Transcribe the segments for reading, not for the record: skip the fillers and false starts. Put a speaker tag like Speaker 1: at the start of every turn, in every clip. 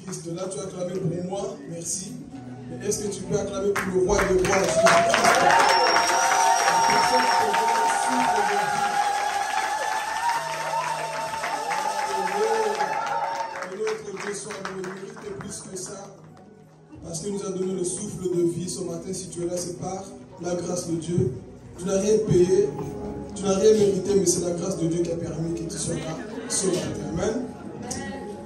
Speaker 1: Jésus-Christ. Là, tu as acclamé pour moi, merci. Mais est-ce que tu peux acclamer pour le roi des rois, Jésus-Christ? Que notre Dieu soit le mérite plus que ça. Parce qu'il nous a donné le souffle de vie ce matin. Si tu es là, c'est par la grâce de Dieu. Tu n'as rien payé, tu n'as rien mérité, mais c'est la grâce de Dieu qui a permis que tu sois là ce matin. Amen.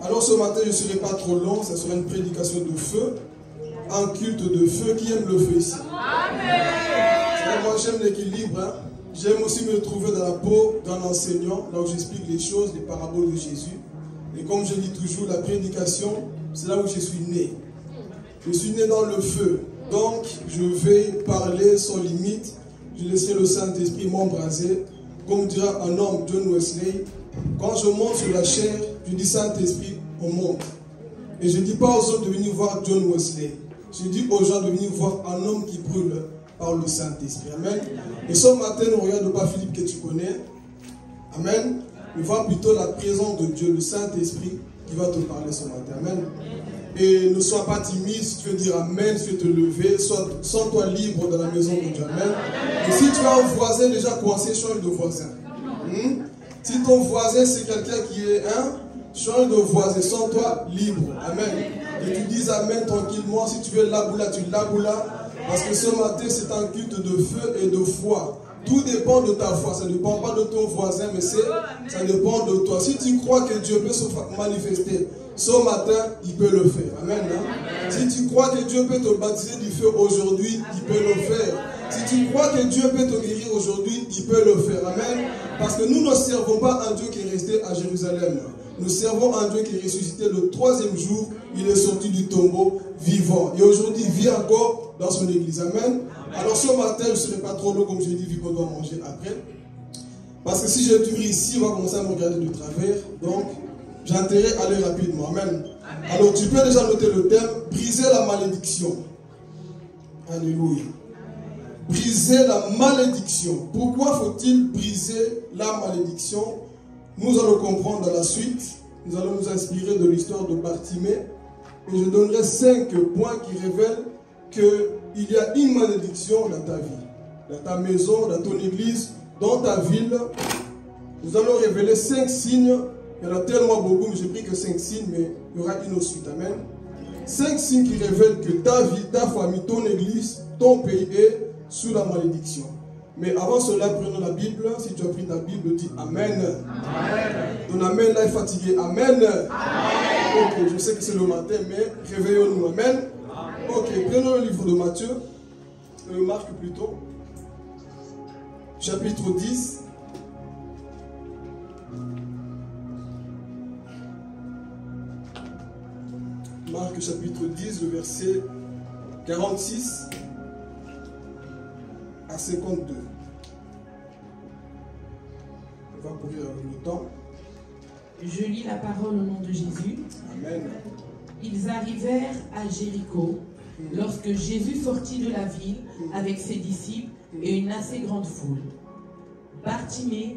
Speaker 1: Alors ce matin, je ne serai pas trop long, ça sera une prédication de feu, un culte de feu. Qui aime le feu ici? Amen. Moi j'aime l'équilibre, hein. J'aime aussi me trouver dans la peau d'un enseignant, là où j'explique les choses, les paraboles de Jésus. Et comme je dis toujours, la prédication, c'est là où je suis né. Je suis né dans le feu, donc je vais parler sans limite. Je laisserai le Saint-Esprit m'embraser. Comme dira un homme, John Wesley, quand je monte sur la chair, je dis Saint-Esprit, on monte. Et je ne dis pas aux hommes de venir voir John Wesley. Je dis aux gens de venir voir un homme qui brûle par le Saint-Esprit. Amen. Et ce matin, ne regarde pas Philippe que tu connais. Amen. Mais vois plutôt la présence de Dieu, le Saint-Esprit, qui va te parler ce matin. Amen. Et ne sois pas timide, si tu veux dire Amen, si tu veux te lever, sens-toi libre dans la maison de Dieu. Amen. Et si tu as un voisin déjà coincé, change de voisin. Si ton voisin c'est quelqu'un qui est change de voisin, sens-toi libre. Amen. Et tu dis Amen tranquillement. Si tu veux laboula, tu laboula. Parce que ce matin c'est un culte de feu et de foi. Tout dépend de ta foi, ça ne dépend pas de ton voisin, mais ça dépend de toi. Si tu crois que Dieu peut se manifester ce matin, il peut le faire. Amen. Si tu crois que Dieu peut te baptiser du feu aujourd'hui, il peut le faire. Si tu crois que Dieu peut te guérir aujourd'hui, il peut le faire. Amen. Parce que nous ne servons pas un Dieu qui est resté à Jérusalem. Nous servons un Dieu qui est ressuscité le 3e jour. Il est sorti du tombeau vivant. Et aujourd'hui, il vit encore dans son église. Amen. Alors ce matin, je ne serai pas trop long comme je l'ai dit, vu qu'on doit manger après. Parce que si je dure ici, on va commencer à me regarder de travers. Donc, j'ai intérêt à aller rapidement. Amen. Alors, tu peux déjà noter le thème, briser la malédiction. Alléluia. Briser la malédiction. Pourquoi faut-il briser la malédiction? Nous allons comprendre dans la suite. Nous allons nous inspirer de l'histoire de Bartimée. Et je donnerai 5 points qui révèlent qu'il y a une malédiction dans ta vie, dans ta maison, dans ton église, dans ta ville. Nous allons révéler 5 signes. Il y en a tellement beaucoup, mais j'ai pris que 5 signes, mais il y aura une autre suite. Amen. 5 signes qui révèlent que ta vie, ta famille, ton église, ton pays est sous la malédiction. Mais avant cela, prenons la Bible. Si tu as pris ta Bible, dis Amen. Amen. Ton Amen là est fatigué. Amen. Amen. Ok, je sais que c'est le matin, mais réveillons-nous. Amen. Ok, prenons le livre de Matthieu, Marc plutôt, chapitre 10. Marc chapitre 10, le verset 46 à 52. On va courir le temps.
Speaker 2: Je lis la parole au nom de Jésus.
Speaker 1: Amen.
Speaker 2: Ils arrivèrent à Jéricho lorsque Jésus sortit de la ville avec ses disciples et une assez grande foule. Bartimée,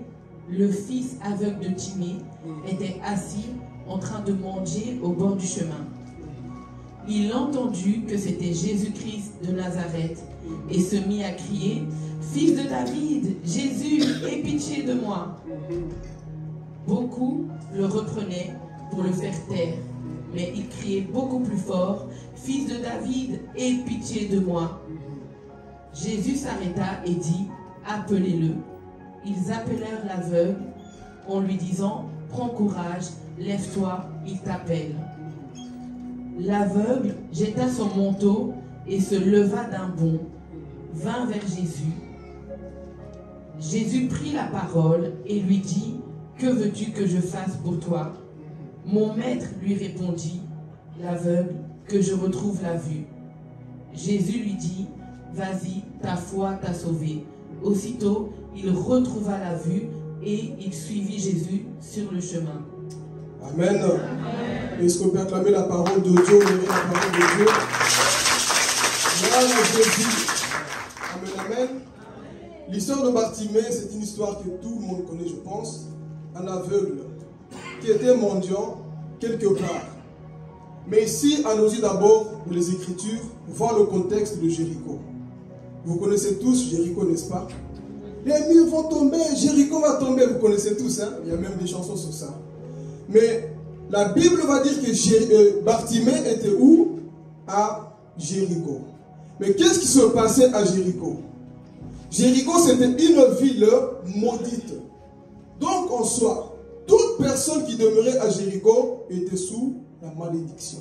Speaker 2: le fils aveugle de Timée, était assis en train de manger au bord du chemin. Il entendit que c'était Jésus-Christ de Nazareth et se mit à crier « Fils de David, Jésus, aie pitié de moi !» Beaucoup le reprenaient pour le faire taire, mais il criait beaucoup plus fort « Fils de David, aie pitié de moi !» Jésus s'arrêta et dit « Appelez-le ». Ils appelèrent l'aveugle en lui disant « Prends courage, lève-toi, il t'appelle ». L'aveugle jeta son manteau et se leva d'un bond, vint vers Jésus. Jésus prit la parole et lui dit « Que veux-tu que je fasse pour toi ?» Mon maître lui répondit, l'aveugle, que je retrouve la vue. Jésus lui dit « Vas-y, ta foi t'a sauvé. » Aussitôt, il retrouva la vue et il suivit Jésus sur le chemin.
Speaker 1: Amen. Est-ce qu'on peut acclamer la parole de Dieu, honorer la parole de Dieu? Gloire à Jésus. Amen, amen. L'histoire de Bartimée, c'est une histoire que tout le monde connaît, je pense. Un aveugle qui était mendiant quelque part. Mais ici, allons-y d'abord pour les Écritures, voir le contexte de Jéricho. Vous connaissez tous Jéricho, n'est-ce pas? Les murs vont tomber, Jéricho va tomber, vous connaissez tous, hein? Il y a même des chansons sur ça. Mais la Bible va dire que Bartimée était où? À Jéricho. Mais qu'est-ce qui se passait à Jéricho? Jéricho, c'était une ville maudite. Donc, en soi, toute personne qui demeurait à Jéricho était sous la malédiction.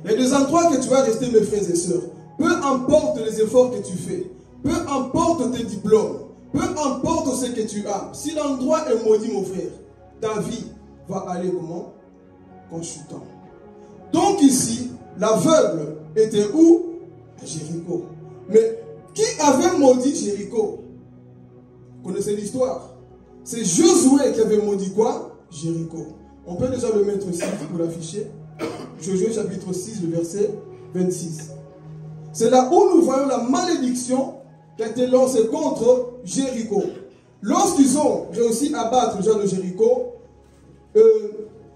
Speaker 1: Il y a des endroits que tu vas rester, mes frères et sœurs. Peu importe les efforts que tu fais, peu importe tes diplômes, peu importe ce que tu as, si l'endroit est maudit, mon frère, ta vie va aller comment? En chutant. Donc ici, l'aveugle était où? À Jéricho. Mais qui avait maudit Jéricho? Vous connaissez l'histoire? C'est Josué qui avait maudit quoi? Jéricho. On peut déjà le mettre ici pour l'afficher. Josué chapitre 6, le verset 26. C'est là où nous voyons la malédiction qui a été lancée contre Jéricho. Lorsqu'ils ont réussi à battre les gens de Jéricho,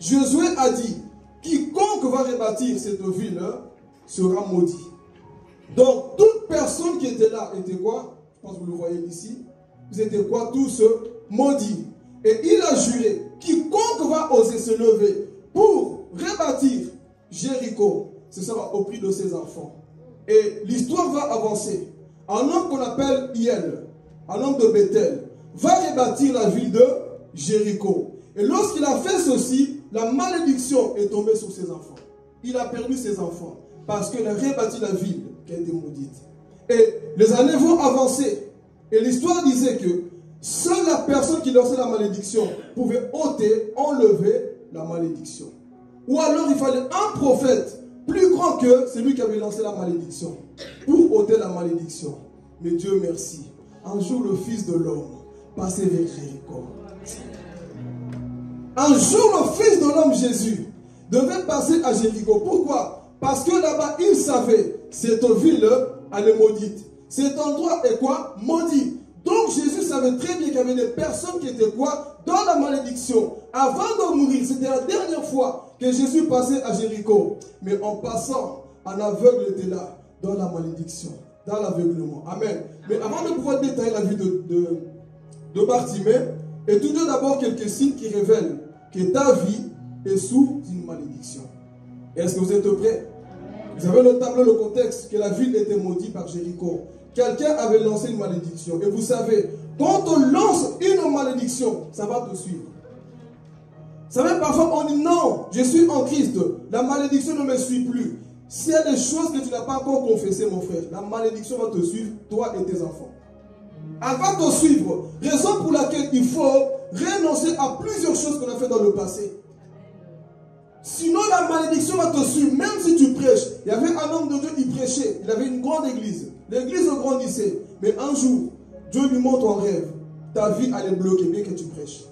Speaker 1: Josué a dit, quiconque va rebâtir cette ville sera maudit. Donc, toute personne qui était là était quoi? Je pense que vous le voyez ici. Vous étiez quoi? Tous maudits. Et il a juré, quiconque va oser se lever pour rebâtir Jéricho, ce sera au prix de ses enfants. Et l'histoire va avancer. Un homme qu'on appelle Hiel, un homme de Bethel, va rebâtir la ville de Jéricho. Et lorsqu'il a fait ceci, la malédiction est tombée sur ses enfants. Il a perdu ses enfants parce qu'il a rebâti la ville qui a été maudite. Et les années vont avancer. Et l'histoire disait que seule la personne qui lançait la malédiction pouvait ôter, enlever la malédiction. Ou alors il fallait un prophète plus grand que celui qui avait lancé la malédiction pour ôter la malédiction. Mais Dieu merci. Un jour le Fils de l'homme passait vers Jéricho. Un jour le Fils de l'homme Jésus devait passer à Jéricho. Pourquoi? Parce que là-bas il savait cette ville elle est maudite. Cet endroit est quoi? Maudit. Donc Jésus savait très bien qu'il y avait des personnes qui étaient quoi? Dans la malédiction. Avant de mourir, c'était la dernière fois que Jésus passait à Jéricho. Mais en passant, un aveugle était là, dans la malédiction, dans l'aveuglement. Amen. Mais avant de pouvoir détailler la vie de Bartimée, étudions d'abord quelques signes qui révèlent que ta vie est sous une malédiction. Est-ce que vous êtes prêts? Vous avez le tableau, le contexte, que la ville était maudite par Jéricho. Quelqu'un avait lancé une malédiction. Et vous savez, quand on lance une malédiction, ça va te suivre. Vous savez, parfois on dit non, je suis en Christ, la malédiction ne me suit plus. S'il y a des choses que tu n'as pas encore confessées, mon frère, la malédiction va te suivre, toi et tes enfants. Elle va te suivre. Raison pour laquelle il faut renoncer à plusieurs choses qu'on a fait dans le passé. Sinon, la malédiction va te suivre, même si tu prêches. Il y avait un homme de Dieu, il prêchait. Il avait une grande église. L'église grandissait. Mais un jour, Dieu lui montre en rêve. Ta vie allait bloquer, bien que tu prêches.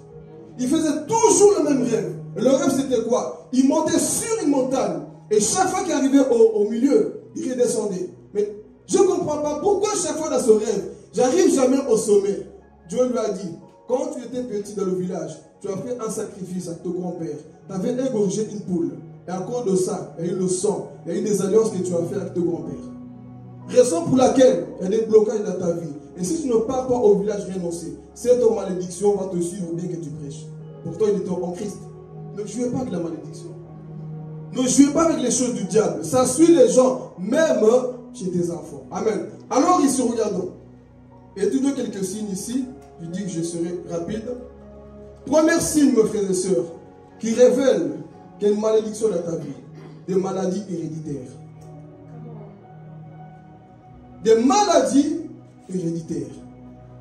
Speaker 1: Il faisait toujours le même rêve. Et le rêve, c'était quoi? Il montait sur une montagne. Et chaque fois qu'il arrivait au milieu, il redescendait. Mais je ne comprends pas pourquoi chaque fois dans ce rêve, j'arrive jamais au sommet. Dieu lui a dit, quand tu étais petit dans le village, tu as fait un sacrifice à ton grand-père. Tu avais égorgé une poule. Et à cause de ça, il y a eu le sang. Il y a eu des alliances que tu as fait avec ton grand-père. Raison pour laquelle il y a des blocages dans ta vie. Et si tu ne pars pas au village renoncer, cette malédiction va te suivre bien que tu prêches. Pourtant, il était en Christ. Ne jouez pas avec la malédiction. Ne jouez pas avec les choses du diable. Ça suit les gens, même chez tes enfants. Amen. Alors ici, regardons. Étudions quelques signes ici. Je dis que je serai rapide. Premier signe, mes frères et sœurs, qui révèle qu'il y a une malédiction dans ta vie. Des maladies héréditaires. Des maladies héréditaires.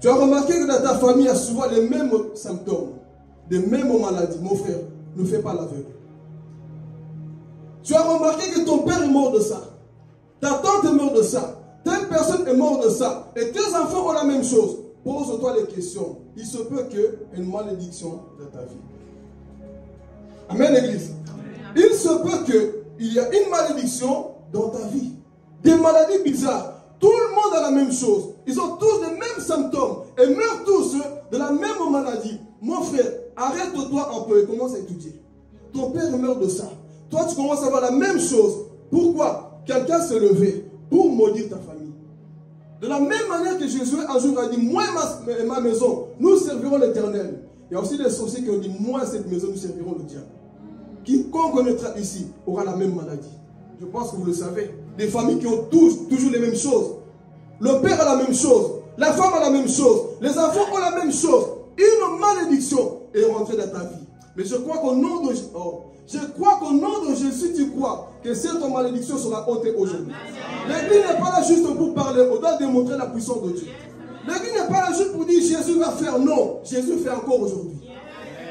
Speaker 1: Tu as remarqué que dans ta famille, il y a souvent les mêmes symptômes, des mêmes maladies. Mon frère, ne fais pas l'aveugle. Tu as remarqué que ton père est mort de ça. Ta tante est morte de ça. Telle personne est morte de ça. Et tes enfants ont la même chose. Pose-toi les questions. Il se peut qu'il y ait une malédiction dans ta vie. Amen, Église. Il se peut qu'il y ait une malédiction dans ta vie. Des maladies bizarres. Tout le monde a la même chose. Ils ont tous les mêmes symptômes. Et meurent tous de la même maladie. Mon frère, arrête-toi un peu et commence à étudier. Ton père meurt de ça. toi tu commences à voir la même chose. Pourquoi? Quelqu'un s'est levé pour maudire ta famille. De la même manière que Jésus un jour a dit, moi et ma maison, nous servirons l'Éternel. Il y a aussi des sorciers qui ont dit, moi et cette maison, nous servirons le diable. Quiconque connaîtra ici aura la même maladie. Je pense que vous le savez. Des familles qui ont toujours les mêmes choses. Le père a la même chose. La femme a la même chose. Les enfants ont la même chose. Une malédiction est rentrée dans ta vie. Mais je crois qu'au nom de Jésus, tu crois que cette malédiction sera ôtée aujourd'hui. L'église n'est pas là juste pour parler, on doit démontrer la puissance de Dieu. L'église n'est pas là juste pour dire Jésus va faire. Non, Jésus fait encore aujourd'hui.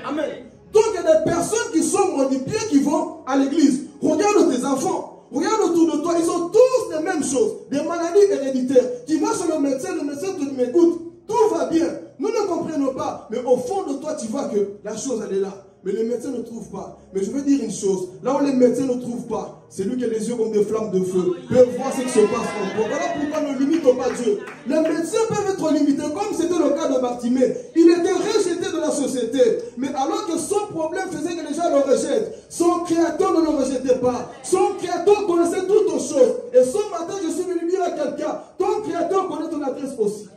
Speaker 1: Amen. Donc il y a des personnes qui sont modifiées qui vont à l'église. Regarde tes enfants. Regarde autour de toi. Ils ont tous les mêmes choses. Des maladies héréditaires. Tu vas chez le médecin te dit, mais écoute, tout va bien. Nous ne comprenons pas. Mais au fond de toi, tu vois que la chose, elle est là. Mais les médecins ne trouvent pas. Mais je veux dire une chose. Là où les médecins ne trouvent pas, c'est lui qui a les yeux comme des flammes de feu. Peut voir ce qui se passe en toi. Voilà pourquoi ne limitons pas Dieu. Les médecins peuvent être limités, comme c'était le cas de Bartimée. Il était rejeté de la société. Mais alors que son problème faisait que les gens le rejettent, son créateur ne le rejetait pas. Son créateur connaissait toutes choses. Et ce matin, je suis venu dire à quelqu'un, ton créateur connaît ton adresse aussi.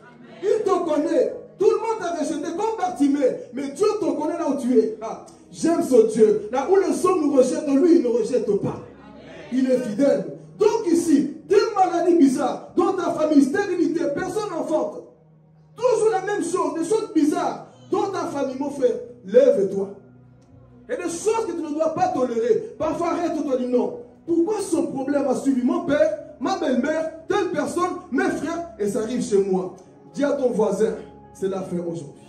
Speaker 1: Il te connaît. Tout le monde t'a rejeté comme Bartimée. Mais Dieu te connaît là où tu es. Ah, j'aime ce Dieu. Là où les hommes nous rejettent, lui, il ne rejette pas. Il est fidèle. Donc ici, des maladies bizarres dans ta famille, stérilité, personne n'enfante. Toujours la même chose, des choses bizarres dans ta famille, mon frère. Lève-toi. Et des choses que tu ne dois pas tolérer. Parfois, arrête-toi, dis non. Pourquoi ce problème a suivi mon père, ma belle-mère, telle personne, mes frères, et ça arrive chez moi? Dis à ton voisin, c'est la fin aujourd'hui.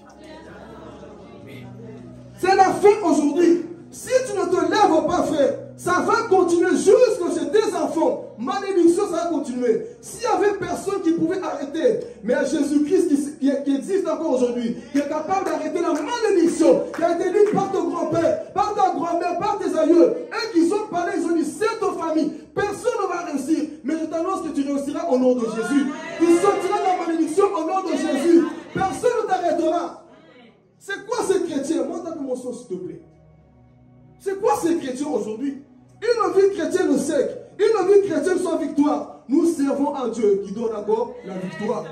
Speaker 1: C'est la fin aujourd'hui. Si tu ne te lèves pas, frère, ça va continuer jusqu'à chez tes enfants. Malédiction, ça va continuer. S'il y avait personne qui pouvait arrêter, mais à Jésus-Christ qui existe encore aujourd'hui, qui est capable d'arrêter la malédiction, qui a été dite par ton grand-père, par ta grand-mère, par tes aïeux, et qu'ils ont parlé, ils ont dit, c'est ta famille. Personne ne va réussir. Mais je t'annonce que tu réussiras au nom de Jésus. Tu sortiras de la malédiction au nom de Jésus. Personne ne t'arrêtera. C'est quoi ces chrétiens? Montre un peu mon son, s'il te plaît. C'est quoi ces chrétiens aujourd'hui? Une vie chrétienne sec, une vie chrétienne sans victoire. Nous servons un Dieu qui donne encore la victoire.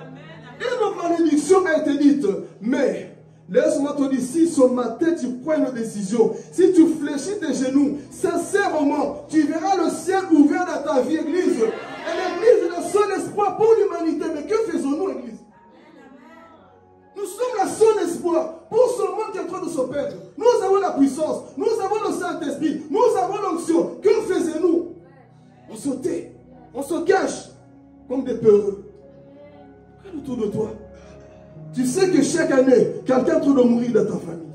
Speaker 1: Une malédiction a été dite. Mais, laisse-moi te dire, si ce matin tu prends une décision, si tu fléchis tes genoux, sincèrement, tu verras le ciel ouvert dans ta vie, Église. Et l'Église est le seul espoir pour l'humanité. Mais que faisons-nous, Église? Nous sommes la seule espoir pour ce monde qui est en train de se perdre. Nous avons la puissance, nous avons le Saint-Esprit, nous avons l'onction. Que faisons-nous? On se tait, on se cache comme des peureux. Regarde autour de toi. Tu sais que chaque année, quelqu'un est en train de mourir dans ta famille.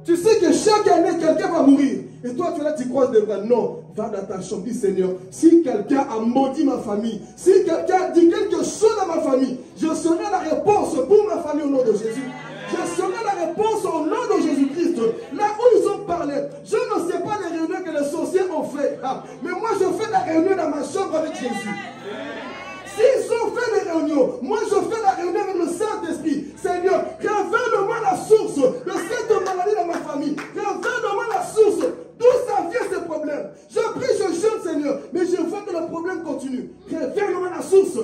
Speaker 1: Tu sais que chaque année, quelqu'un va mourir. Et toi, tu es là, tu croises des bras. Non, va dans ta chambre, dis Seigneur, si quelqu'un a maudit ma famille, si quelqu'un dit quelque chose à ma famille, je serai la réponse pour ma famille au nom de Jésus. Je serai la réponse au nom de Jésus-Christ. Là où ils ont parlé, je ne sais pas les réunions que les sorciers ont fait. Mais moi, je fais la réunion dans ma chambre avec Jésus. S'ils ont fait les réunions, moi je fais la réunion avec le Saint-Esprit. Seigneur, révèle-moi la source de cette maladie dans ma famille. Révèle-moi la source. D'où ça vient ce problème? Je prie, je jeûne, Seigneur, mais je vois que le problème continue. Révèle-moi la source.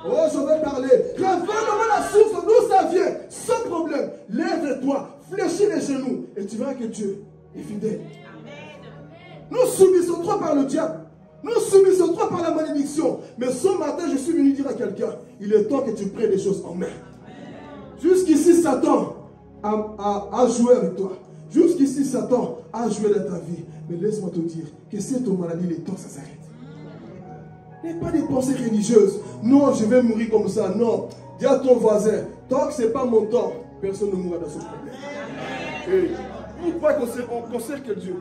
Speaker 1: Oh, je vais parler. Révèle-moi la source d'où ça vient. Ce problème. Lève-toi, fléchis les genoux et tu verras que Dieu est fidèle. Nous subissons trop par le diable. Nous subissons trop par la malédiction. Mais ce matin, je suis venu dire à quelqu'un, il est temps que tu prennes les choses en main. Jusqu'ici, Satan a joué avec toi. Jusqu'ici, Satan a joué dans ta vie. Mais laisse-moi te dire que cette maladie, il est temps que ça s'arrête. Il n'y a pas des pensées religieuses. Non, je vais mourir comme ça. Non. Dis à ton voisin, tant que ce n'est pas mon temps, personne ne mourra dans ce problème. Et vous croyez qu'on sert que Dieu?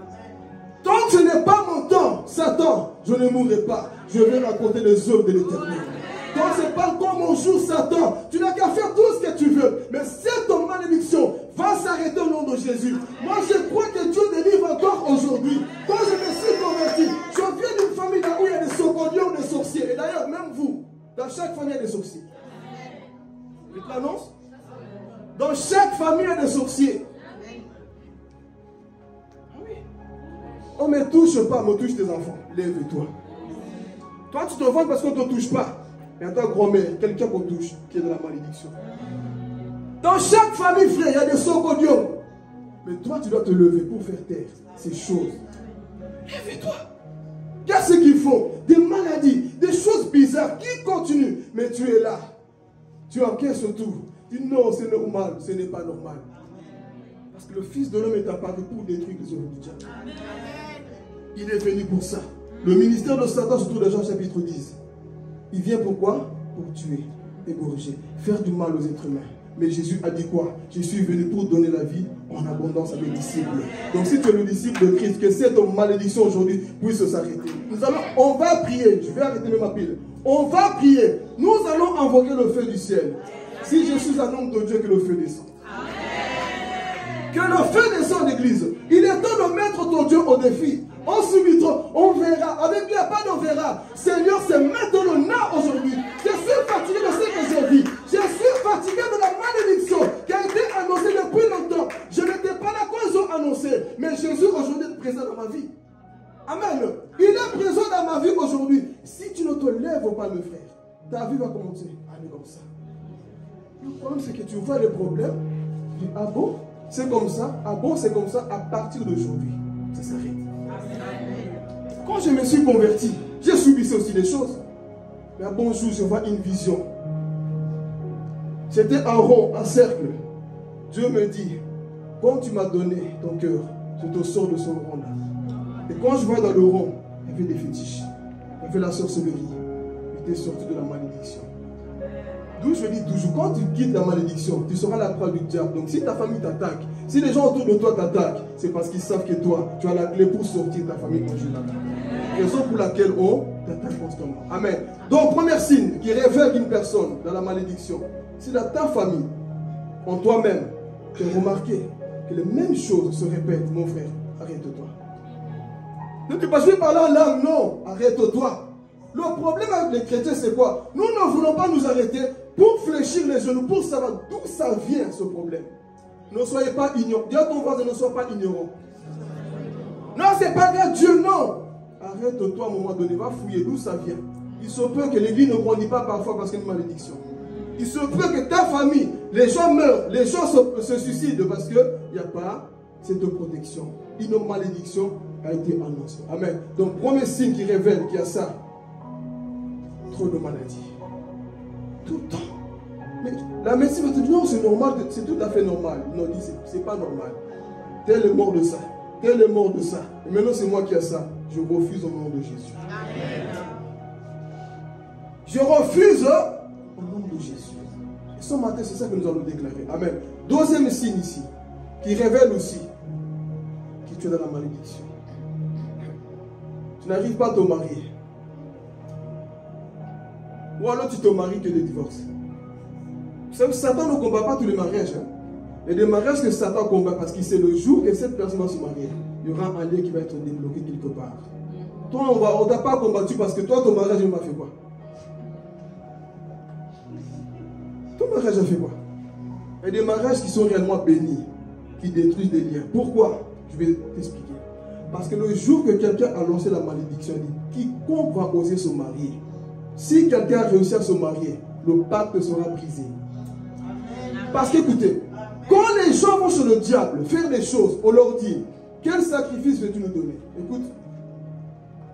Speaker 1: Tant que ce n'est pas mon temps, Satan, je ne mourrai pas. Je vais raconter les œuvres de l'Éternel. Quand ce n'est pas encore mon jour, Satan, tu n'as qu'à faire tout ce que tu veux. Mais cette malédiction va s'arrêter au nom de Jésus. Moi, je crois que Dieu délivre encore aujourd'hui. Quand je me suis converti, je viens d'une famille là où il y a des soconions, des sorciers. Et d'ailleurs, même vous, dans chaque famille, il y a des sorciers. Je te l'annonce? Dans chaque famille, il y a des sorciers. On ne me touche pas, me touche tes enfants. Lève-toi. Toi, tu te vends parce qu'on ne te touche pas. Et en tant que grand-mère, quelqu'un qu'on touche qui est dans la malédiction. Dans chaque famille, frère, il y a des socodiums. Mais toi, tu dois te lever pour faire taire ces choses. Lève-toi. Qu'est-ce qu'ils font? Des maladies, des choses bizarres qui continuent. Mais tu es là. Tu encaisses tout. Tu dis non, c'est normal. Ce n'est pas normal. Parce que le Fils de l'homme est apparu pour détruire les œuvres du diable. Il est venu pour ça. Le ministère de Satan, surtout dans Jean chapitre 10. Il vient pourquoi? Pour tuer, égorger, faire du mal aux êtres humains. Mais Jésus a dit quoi? Je suis venu pour donner la vie en abondance à mes disciples. Donc si tu es le disciple de Christ, que cette malédiction aujourd'hui puisse s'arrêter. On va prier. Je vais arrêter ma pile. On va prier. Nous allons envoyer le feu du ciel. Si je suis un homme de Dieu, que le feu descende. Que le feu descende, l'église. Il est temps de mettre ton Dieu au défi. On subitra, on verra. Avec lui, il n'y a pas de verra. Seigneur, c'est maintenant aujourd'hui. Je suis fatigué de ce que j'ai vu. Je suis fatigué de la malédiction qui a été annoncée depuis longtemps. Je n'étais pas là quand ils ont annoncé. Mais Jésus aujourd'hui est présent dans ma vie. Amen. Il est présent dans ma vie aujourd'hui. Si tu ne te lèves pas, mes frères, ta vie va commencer à aller comme ça. Le problème, c'est que tu vois les problèmes. Tu dis, ah bon, c'est comme ça. Ah bon, c'est comme ça. À partir d'aujourd'hui, ça s'arrête. Quand je me suis converti, j'ai subi aussi des choses. Mais un bon jour, je vois une vision. C'était un rond, un cercle. Dieu me dit, quand tu m'as donné ton cœur, je te sors de ce rond-là. Et quand je vois dans le rond, il y avait des fétiches. Il y avait la sorcellerie. Il était sorti de la malédiction. D'où je dis toujours, quand tu quittes la malédiction, tu seras la proie du diable. Donc si ta famille t'attaque, si les gens autour de toi t'attaquent, c'est parce qu'ils savent que toi, tu as la clé pour sortir de ta famille quand je l'attaque. Raison pour laquelle on t'attaque constamment. Amen. Donc, premier signe qui révèle une personne dans la malédiction, c'est dans ta famille, en toi-même, tu as remarqué que les mêmes choses se répètent. Mon frère, arrête-toi. Ne te passe pas là, là, non, arrête-toi. Le problème avec les chrétiens, c'est quoi? Nous ne voulons pas nous arrêter pour fléchir les genoux, pour savoir d'où ça vient ce problème. Ne soyez pas ignorants. Dis à ton voisin, ne sois pas ignorant. Non, c'est pas grave, Dieu, non. Arrête-toi à un moment donné, va fouiller d'où ça vient. Il se peut que l'église ne grandit pas parfois parce qu'il y a une malédiction. Il se peut que ta famille, les gens meurent, les gens se suicident parce qu'il n'y a pas cette protection. Une malédiction a été annoncée. Amen. Donc, premier signe qui révèle qu'il y a ça. Trop de maladies. Tout le temps. Mais la médecine va te dire, non, c'est normal, c'est tout à fait normal. Non, dit, c'est pas normal. Tel est mort de ça. Tel est mort de ça. Et maintenant, c'est moi qui ai ça. Je refuse au nom de Jésus. Amen. Je refuse au nom de Jésus. Et ce matin, c'est ça que nous allons déclarer. Amen. Deuxième signe ici, qui révèle aussi que tu es dans la malédiction. Tu n'arrives pas à te marier. Ou alors tu te maries que des divorces. Vous savez, Satan ne combat pas tous les mariages. Hein? Il y a des mariages que Satan combat parce qu'il sait le jour que cette personne va se marier, il y aura un lien qui va être débloqué quelque part. Toi, on ne t'a pas combattu parce que toi, ton mariage, il m'a fait quoi? Ton mariage a fait quoi? Il y a des mariages qui sont réellement bénis, qui détruisent des liens. Pourquoi? Je vais t'expliquer. Parce que le jour que quelqu'un a lancé la malédiction, il dit, quiconque va oser se marier, si quelqu'un a réussi à se marier, le pacte sera brisé. Parce qu'écoutez, quand les gens vont chez le diable faire des choses, on leur dit, quel sacrifice veux-tu nous donner? Écoute,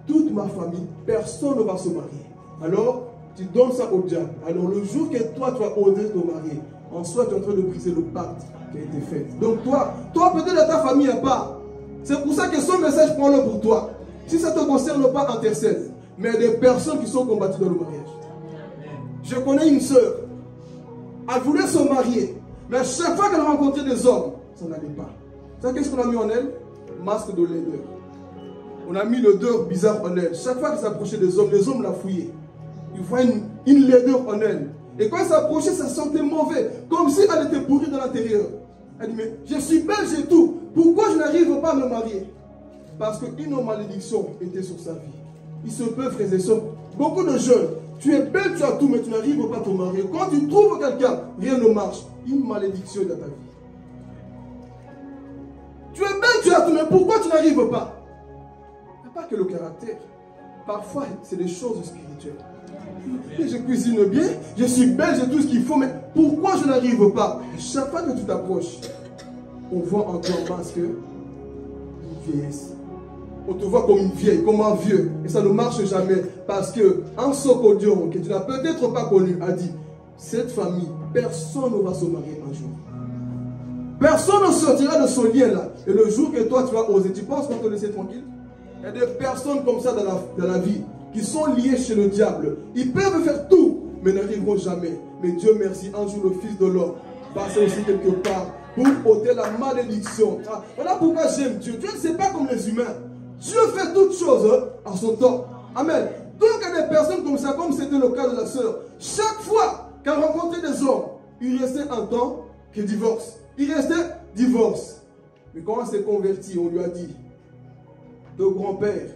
Speaker 1: toute ma famille, personne ne va se marier. Alors, tu donnes ça au diable. Alors, le jour que toi, tu vas oser te marier, en soi, tu es en train de briser le pacte qui a été fait. Donc, toi peut-être de ta famille à part. C'est pour ça que son message, prends-le pour toi. Si ça ne te concerne pas, intercède. Mais il y a des personnes qui sont combattues dans le mariage. Je connais une sœur. Elle voulait se marier. Mais à chaque fois qu'elle rencontrait des hommes, ça n'allait pas. Vous savez qu'est-ce qu'on a mis en elle? Masque de laideur. On a mis l'odeur bizarre en elle. Chaque fois qu'elle s'approchait des hommes, les hommes la fouillaient. Ils voyaient une laideur en elle. Et quand elle s'approchait, ça sentait mauvais. Comme si elle était pourrie de l'intérieur. Elle dit, mais je suis belge et tout. Pourquoi je n'arrive pas à me marier? Parce qu'une malédiction était sur sa vie. Il se peut, frères et sœurs, beaucoup de jeunes, tu es belle, tu as tout, mais tu n'arrives pas à te marier. Quand tu trouves quelqu'un, rien ne marche. Une malédiction est dans ta vie. Tu es belle, tu as tout, mais pourquoi tu n'arrives pas? que le caractère. Parfois, c'est des choses spirituelles. Et je cuisine bien, je suis belle, j'ai tout ce qu'il faut, mais pourquoi je n'arrive pas? Chaque fois que tu t'approches, on voit en toi en masque une vieillesse. On te voit comme une vieille, comme un vieux. Et ça ne marche jamais. Parce que un Sokodion, que tu n'as peut-être pas connu, a dit, cette famille, personne ne va se marier un jour. Personne ne sortira de ce lien-là. Et le jour que toi tu vas oser, tu penses qu'on te laisse tranquille? Il y a des personnes comme ça dans la vie qui sont liées chez le diable. Ils peuvent faire tout, mais n'arriveront jamais. Mais Dieu merci, un jour le Fils de l'homme passait aussi quelque part pour ôter la malédiction. Ah, voilà pourquoi j'aime Dieu. Dieu ne sait pas comme les humains. Dieu fait toutes choses à son temps. Amen. Donc il y a des personnes comme ça, comme c'était le cas de la sœur. Chaque fois qu'elle rencontrait des hommes, il restait un temps qu'il divorce. Il restait divorce. Mais quand elle s'est convertie, on lui a dit, ton grand-père,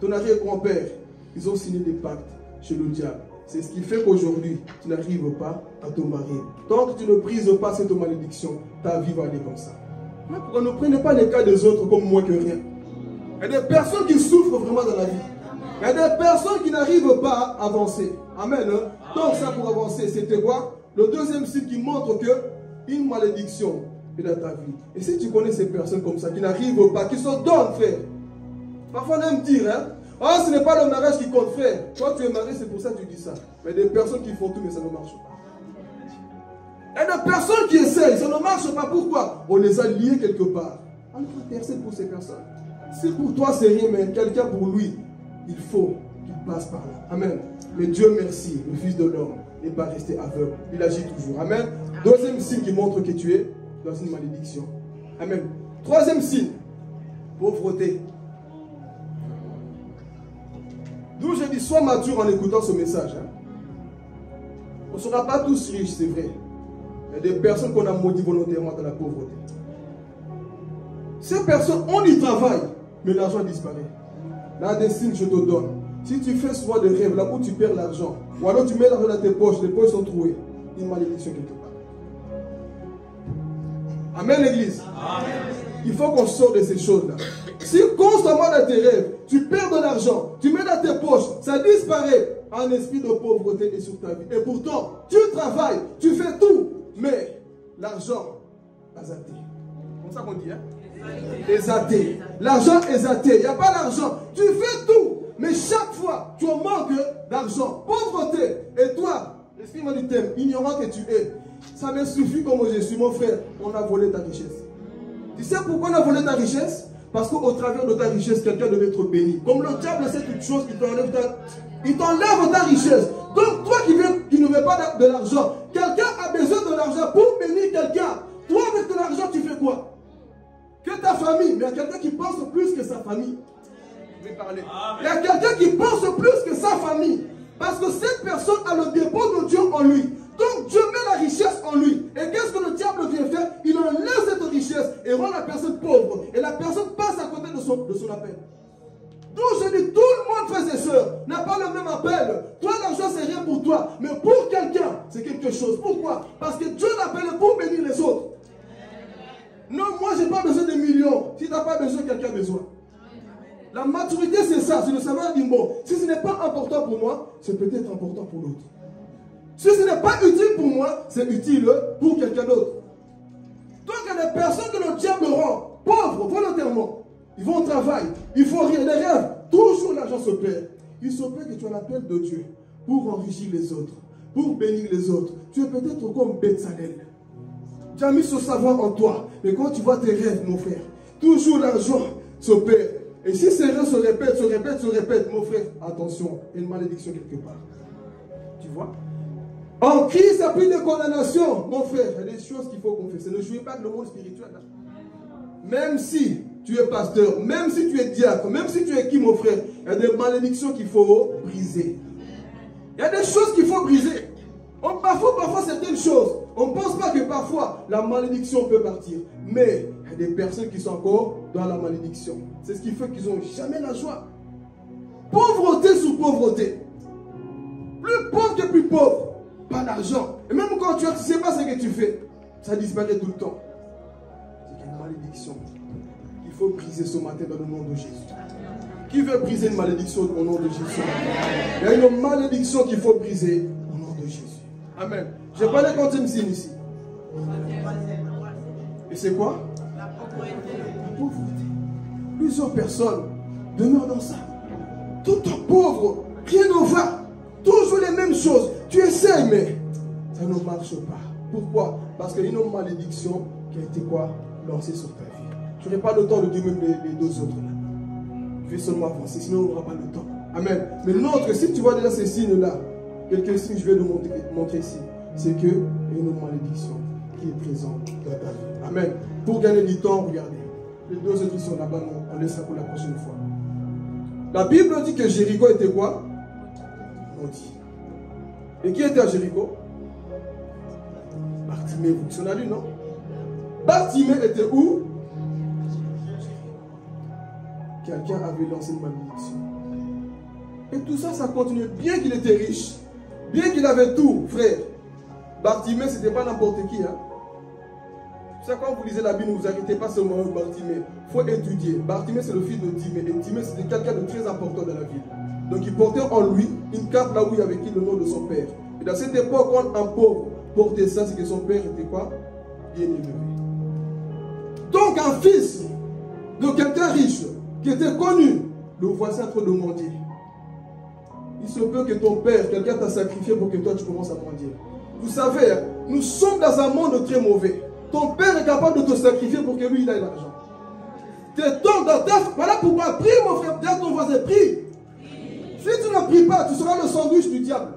Speaker 1: ton arrière-grand-père, ils ont signé des pactes chez le diable. C'est ce qui fait qu'aujourd'hui, tu n'arrives pas à te marier. Tant que tu ne brises pas cette malédiction, ta vie va aller comme ça. Mais pourquoi ne prenez pas les cas des autres comme moi que rien? Il y a des personnes qui souffrent vraiment dans la vie. Il y a des personnes qui n'arrivent pas à avancer. Amen. Donc ça pour avancer, c'était quoi? Le deuxième signe qui montre que une malédiction est dans ta vie. Et si tu connais ces personnes comme ça, qui n'arrivent pas, qui se donnent, frère. Parfois on aime dire, hein, oh, ce n'est pas le mariage qui compte, frère. Toi tu es marié, c'est pour ça que tu dis ça. Mais des personnes qui font tout, mais ça ne marche pas. Il y a des personnes qui essayent, ça ne marche pas. Pourquoi? On les a liés quelque part. Alors intercède pour ces personnes. Si pour toi c'est rien, mais quelqu'un pour lui, il faut qu'il passe par là. Amen. Mais Dieu merci, le Fils de l'homme n'est pas resté aveugle. Il agit toujours. Amen. Deuxième signe qui montre que tu es dans une malédiction. Amen. Troisième signe, pauvreté. D'où je dis, sois mature en écoutant ce message. Hein. On ne sera pas tous riches, c'est vrai. Il y a des personnes qu'on a maudit volontairement dans la pauvreté. Ces personnes, on y travaille, mais l'argent disparaît. Là, des signes, je te donne. Si tu fais souvent des rêves, là où tu perds l'argent, ou alors tu mets l'argent dans tes poches, les poches sont trouées, une malédiction quelque part. Amen, l'église. Il faut qu'on sorte de ces choses-là. Si constamment dans tes rêves, tu perds de l'argent, tu mets dans tes poches, ça disparaît, un esprit de pauvreté est sur ta vie. Et pourtant, tu travailles, tu fais tout, mais l'argent est athée. C'est comme ça qu'on dit, hein? Est athée. L'argent est athée. Il n'y a pas d'argent. Tu fais tout, mais chaque fois, tu en manques d'argent. Pauvreté. Et toi, l'esprit du thème, ignorant que tu es, ça me suffit comme je suis, mon frère. On a volé ta richesse. Tu sais pourquoi on a volé ta richesse? Parce qu'au travers de ta richesse, quelqu'un devait être béni. Comme le diable sait toute chose, il t'enlève ta richesse. Donc toi qui ne veux pas de l'argent, quelqu'un a besoin de l'argent pour bénir quelqu'un. Toi avec de l'argent, tu fais quoi? Que ta famille, mais il y a quelqu'un qui pense plus que sa famille. Je vais parler. Il y a quelqu'un qui pense plus que sa famille. Parce que cette personne a le dépôt de Dieu en lui. Donc Dieu met la richesse en lui. Et qu'est-ce que le diable vient faire? Il enlève cette richesse et rend la personne pauvre. Et la personne passe à côté de son appel. Donc je dis, tout le monde, frères et sœurs, n'a pas le même appel. Toi, l'argent, c'est rien pour toi. Mais pour quelqu'un, c'est quelque chose. Pourquoi? Parce que Dieu l'appelle pour bénir les autres. Non, moi, je n'ai pas besoin de millions. Si tu n'as pas besoin, quelqu'un a besoin. La maturité, c'est ça. C'est de savoir dire, bon, si ce n'est pas important pour moi, c'est peut-être important pour l'autre. Si ce n'est pas utile pour moi, c'est utile pour quelqu'un d'autre. Donc, il y a des personnes que le diable rend pauvres volontairement. Ils vont au travail, il faut rien, les rêves. Toujours l'argent se perd. Il se peut que tu as l'appel de Dieu pour enrichir les autres, pour bénir les autres. Tu es peut-être comme Betsalel. Tu as mis ce savoir en toi. Mais quand tu vois tes rêves, mon frère, toujours l'argent se perd. Et si ces rêves se répètent, mon frère, attention, il y a une malédiction quelque part. Tu vois? En Christ, il n'y a plus de condamnation, mon frère. Il y a des choses qu'il faut confesser. Ne jouez pas avec le monde spirituel. Là. Même si tu es pasteur, même si tu es diacre, même si tu es qui, mon frère, il y a des malédictions qu'il faut briser. Il y a des choses qu'il faut briser. On bafoue parfois certaines choses. On ne pense pas que parfois la malédiction peut partir. Mais il y a des personnes qui sont encore dans la malédiction. C'est ce qui fait qu'ils n'ont jamais la joie. Pauvreté sous pauvreté. Plus pauvre que plus pauvre. Pas d'argent. Et même quand tu ne sais pas ce que tu fais, ça disparaît tout le temps. C'est une malédiction. Il faut briser ce matin dans le nom de Jésus. Qui veut briser une malédiction au nom de Jésus? Il y a une malédiction qu'il faut briser au nom de Jésus. Amen. J'ai pas le quantième signe ici. Et c'est quoi? La pauvreté. Plusieurs personnes demeurent dans ça. Tout en pauvre, rien ne va. Toujours les mêmes choses. Tu essaies, mais ça ne marche pas. Pourquoi? Parce qu'il y a une malédiction qui a été quoi? Lancée sur ta vie. Tu n'auras pas le temps de dire même les deux autres là. Je vais seulement avancer, sinon on n'aura pas le temps. Amen. Mais l'autre, si tu vois déjà ces signes-là, quelques signes je vais te montrer ici, c'est qu'il y a une malédiction qui est présente dans ta vie. Amen. Pour gagner du temps, regardez. Les deux autres sont là-bas, on laissera pour la prochaine fois. La Bible dit que Jéricho était quoi? Maudit. Et qui était à Jéricho? Bartimée, vous vous en lu, non? Bartimée était où? Quelqu'un avait lancé une malédiction. Et tout ça, ça continuait. Bien qu'il était riche, bien qu'il avait tout, frère. Bartimée, ce n'était pas n'importe qui. Hein? C'est quand vous lisez la Bible, ne vous inquiétez pas seulement de Bartimée. Il faut étudier. Bartimée, c'est le fils de Timée. Et Timée, c'était quelqu'un de très important dans la ville. Donc, il portait en lui une cape là où il y avait écrit le nom de son père. Et dans cette époque, quand un pauvre portait ça, c'est que son père était quoi? Bien élevé. Donc, un fils de quelqu'un riche, qui était connu, le voici en train de mendier. Il se peut que ton père, quelqu'un t'a sacrifié pour que toi tu commences à mendier. Vous savez, nous sommes dans un monde très mauvais. Ton père est capable de te sacrifier pour que lui il ait l'argent. Voilà pourquoi prie mon frère, dis à ton voisin, prie. Si tu ne pries pas, tu seras le sandwich du diable.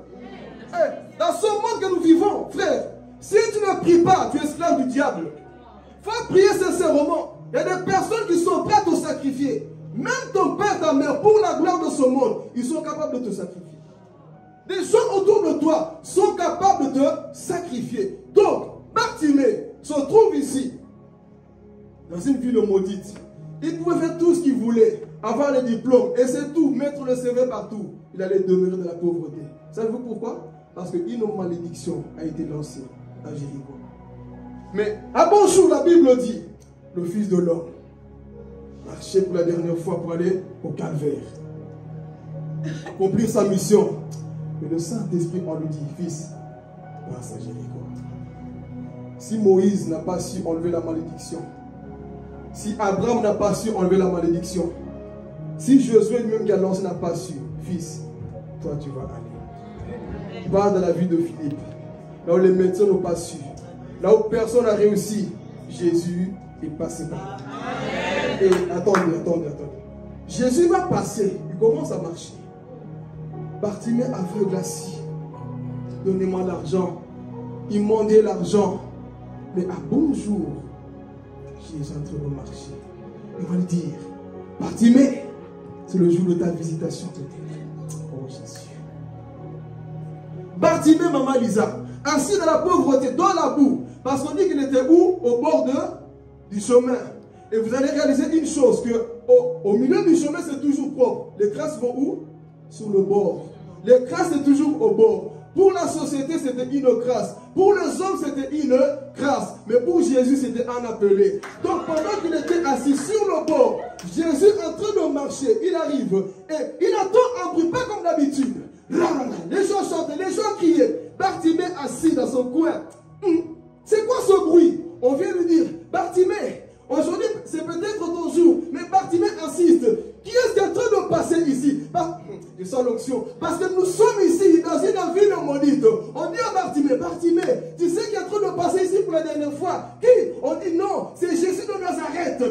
Speaker 1: Dans ce monde que nous vivons, frère, si tu ne pries pas, tu es esclave du diable. Il faut prier sincèrement. Il y a des personnes qui sont prêtes à te sacrifier. Même ton père, ta mère, pour la gloire de ce monde, ils sont capables de te sacrifier. Des gens autour de toi sont capables de te sacrifier. Donc, Bartimée se trouve ici, dans une ville maudite. Il pouvait faire tout ce qu'il voulait, avoir les diplômes, et c'est tout, mettre le CV partout. Il allait demeurer dans la pauvreté. Savez-vous pourquoi? Parce qu'une malédiction a été lancée à Jéricho. Mais à bonjour, la Bible dit, le Fils de l'homme marchait pour la dernière fois pour aller au calvaire, accomplir sa mission. Mais le Saint-Esprit, on lui dit, fils, passe à Jéricho. Si Moïse n'a pas su enlever la malédiction, si Abraham n'a pas su enlever la malédiction, si Josué lui-même qui a lancé n'a pas su, fils, toi tu vas aller. Va dans la vie de Philippe, là où les médecins n'ont pas su, là où personne n'a réussi, Jésus est passé par là. Et attendez. Jésus va passer, il commence à marcher. Bartimée aveugle assis. Donnez-moi l'argent. Il demandait l'argent. Mais à bonjour, Jésus est en train de marcher. Il va lui dire, Bartimée, c'est le jour de ta visitation de terre. Oh Jésus. Bartimée, maman Lisa, assis dans la pauvreté, dans la boue. Parce qu'on dit qu'il était où? Au bord du chemin. Et vous allez réaliser une chose, que au milieu du chemin, c'est toujours propre. Les crasses vont où? Sur le bord. Les crasses, c'est toujours au bord. Pour la société, c'était une crasse. Pour les hommes, c'était une crasse. Mais pour Jésus, c'était un appelé. Donc, pendant qu'il était assis sur le bord, Jésus est en train de marcher. Il arrive et il entend un bruit, pas comme d'habitude. Les gens chantaient, les gens criaient. Bartimée assis dans son coin. C'est quoi ce bruit? On vient lui dire, Bartimée, aujourd'hui, c'est peut-être ton jour. Mais Bartimée insiste. Qui est-ce qui est en train de passer ici? Je sens l'onction. Parce que nous sommes ici, dans une ville maudite. On dit à Bartimée, tu sais qui est en train de passer ici pour la dernière fois? Qui? On dit non, c'est Jésus de Nazareth.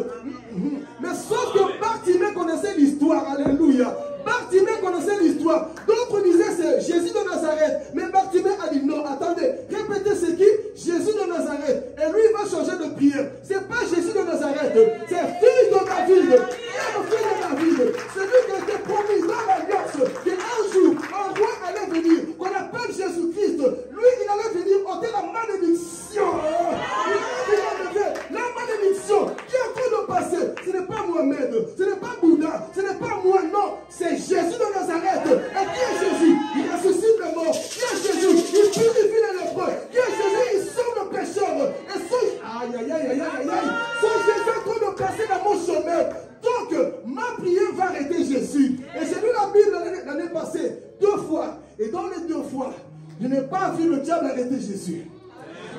Speaker 1: Mais sauf que Bartimée connaissait l'histoire. Alléluia. Bartimée connaissait l'histoire. D'autres disaient c'est Jésus de Nazareth. Mais Bartimée a dit non, attendez, répétez c'est qui? Jésus de Nazareth. Et lui il va changer de prière. C'est pas Jésus de Nazareth, c'est fils de David. Qui est le fils de David? C'est lui qui a été promis dans l'alliance qu'un jour un roi allait venir, qu'on appelle Jésus-Christ. Lui il allait venir ôter la malédiction. La malédiction qui est en train de passer, ce n'est pas Mohamed, ce n'est pas Bouddha, ce n'est pas moi, non, c'est Jésus de Nazareth. Et qui est Jésus? Il ressuscite les morts. Qui est Jésus? Il purifie les lépreux. Qui est Jésus? Il sauve le pécheur. Et son Jésus est en train de passer dans mon chemin. Donc, ma prière va arrêter Jésus. Et j'ai lu la Bible l'année passée 2 fois. Et dans les 2 fois, je n'ai pas vu le diable arrêter Jésus.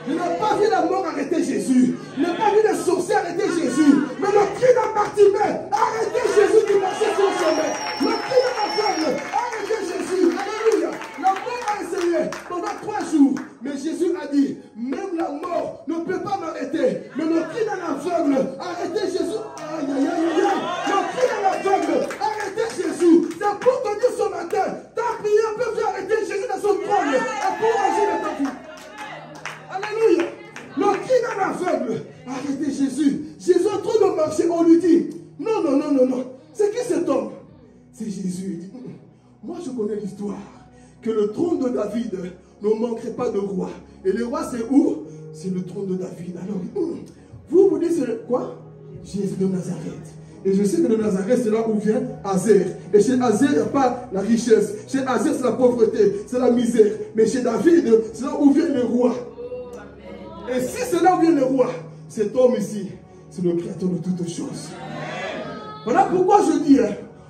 Speaker 1: Je n'ai pas vu la mort arrêter Jésus. Je n'ai pas vu les sorciers arrêter Jésus. Mais le cri d'un Bartimée, arrêtez Jésus qui marchait sur le chemin. Le cri d'un aveugle, arrêtez Jésus. Alléluia. La mort a essayé pendant 3 jours. Mais Jésus a dit, même la mort ne peut pas m'arrêter. Mais le cri d'un aveugle, arrêtez Jésus. Aïe, aïe, aïe, aïe. Le cri d'un aveugle, arrêtez Jésus. C'est pour te dire ce matin, ta prière peut faire arrêter Jésus dans son trône et pour agir dans ta vie. Alléluia. Le cri d'un aveugle, arrêtez Jésus. Jésus est en train de marcher, on lui dit, non, non, non, non, non. C'est qui cet homme? C'est Jésus. Il dit, moi je connais l'histoire, que le trône de David ne manquerait pas de roi. Et le roi c'est où? C'est le trône de David. Alors, vous dites c'est quoi? Jésus de Nazareth. Et je sais que de Nazareth, c'est là où vient Azer. Et chez Azer, il n'y a pas la richesse. Chez Azer, c'est la pauvreté, c'est la misère. Mais chez David, c'est là où vient le roi. Et si c'est là où vient le roi, cet homme ici, c'est le créateur de toutes choses. Voilà pourquoi je dis,